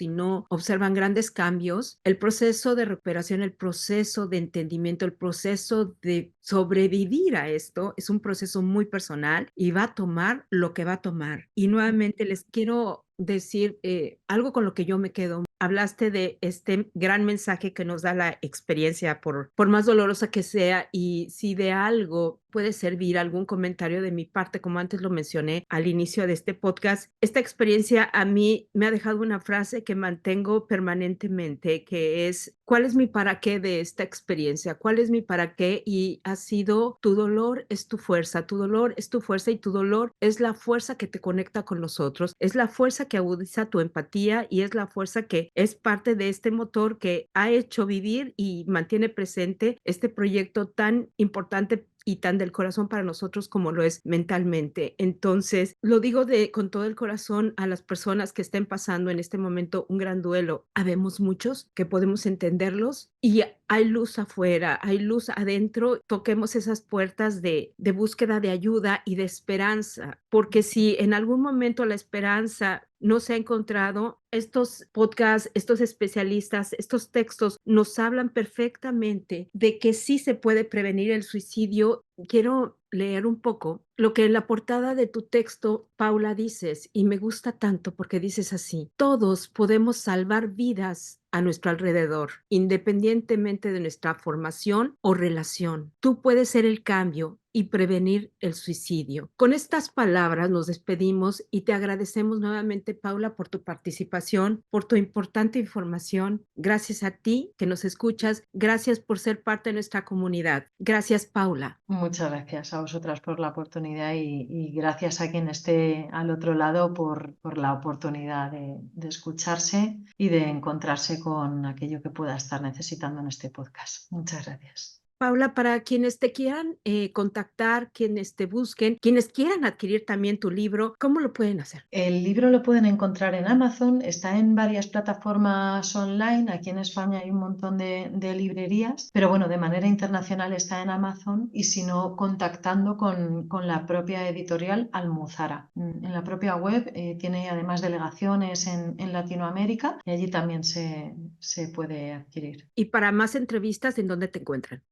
y no observan grandes cambios. El proceso de recuperación, el proceso de entendimiento, el proceso de sobrevivir a esto es un proceso muy personal y va a tomar lo que va a tomar. Y nuevamente les quiero decir algo con lo que yo me quedo. Hablaste de este gran mensaje que nos da la experiencia, por más dolorosa que sea, y si de algo puede servir algún comentario de mi parte, como antes lo mencioné al inicio de este podcast, esta experiencia a mí me ha dejado una frase que mantengo permanentemente, que es, ¿cuál es mi para qué de esta experiencia? ¿Cuál es mi para qué? Y ha sido, tu dolor es tu fuerza, tu dolor es tu fuerza, y tu dolor es la fuerza que te conecta con nosotros, es la fuerza que agudiza tu empatía, y es la fuerza que es parte de este motor que ha hecho vivir y mantiene presente este proyecto tan importante y tan del corazón para nosotros como lo es mentalmente. Entonces, lo digo con todo el corazón a las personas que estén pasando en este momento un gran duelo. Habemos muchos que podemos entenderlos y hay luz afuera, hay luz adentro. Toquemos esas puertas de búsqueda de ayuda y de esperanza, porque si en algún momento la esperanza no se ha encontrado, estos podcasts, estos especialistas, estos textos nos hablan perfectamente de que sí se puede prevenir el suicidio. Quiero leer un poco lo que en la portada de tu texto, Paula, dices, y me gusta tanto porque dices así: todos podemos salvar vidas a nuestro alrededor, independientemente de nuestra formación o relación. Tú puedes ser el cambio y prevenir el suicidio. Con estas palabras nos despedimos y te agradecemos nuevamente, Paula, por tu participación, por tu importante información. Gracias a ti que nos escuchas. Gracias por ser parte de nuestra comunidad. Gracias, Paula. Muchas gracias a vosotras por la oportunidad y gracias a quien esté al otro lado por la oportunidad de escucharse y de encontrarse con aquello que pueda estar necesitando en este podcast. Muchas gracias. Paula, para quienes te quieran contactar, quienes te busquen, quienes quieran adquirir también tu libro, ¿cómo lo pueden hacer? El libro lo pueden encontrar en Amazon, está en varias plataformas online. Aquí en España hay un montón de librerías, pero bueno, de manera internacional está en Amazon y si no, contactando con la propia editorial Almuzara. En la propia web tiene además delegaciones en Latinoamérica y allí también se puede adquirir. Y para más entrevistas, ¿en dónde te encuentran?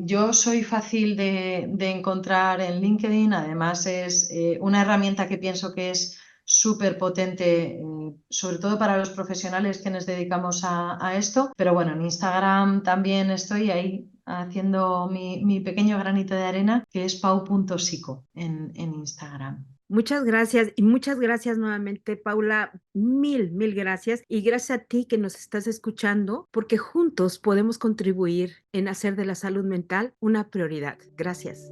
Yo soy fácil de encontrar en LinkedIn, además es una herramienta que pienso que es súper potente, sobre todo para los profesionales que nos dedicamos a esto, pero bueno, en Instagram también estoy ahí haciendo mi pequeño granito de arena, que es pau.psico en Instagram. Muchas gracias y muchas gracias nuevamente, Paula. Mil gracias. Y gracias a ti que nos estás escuchando, porque juntos podemos contribuir en hacer de la salud mental una prioridad. Gracias.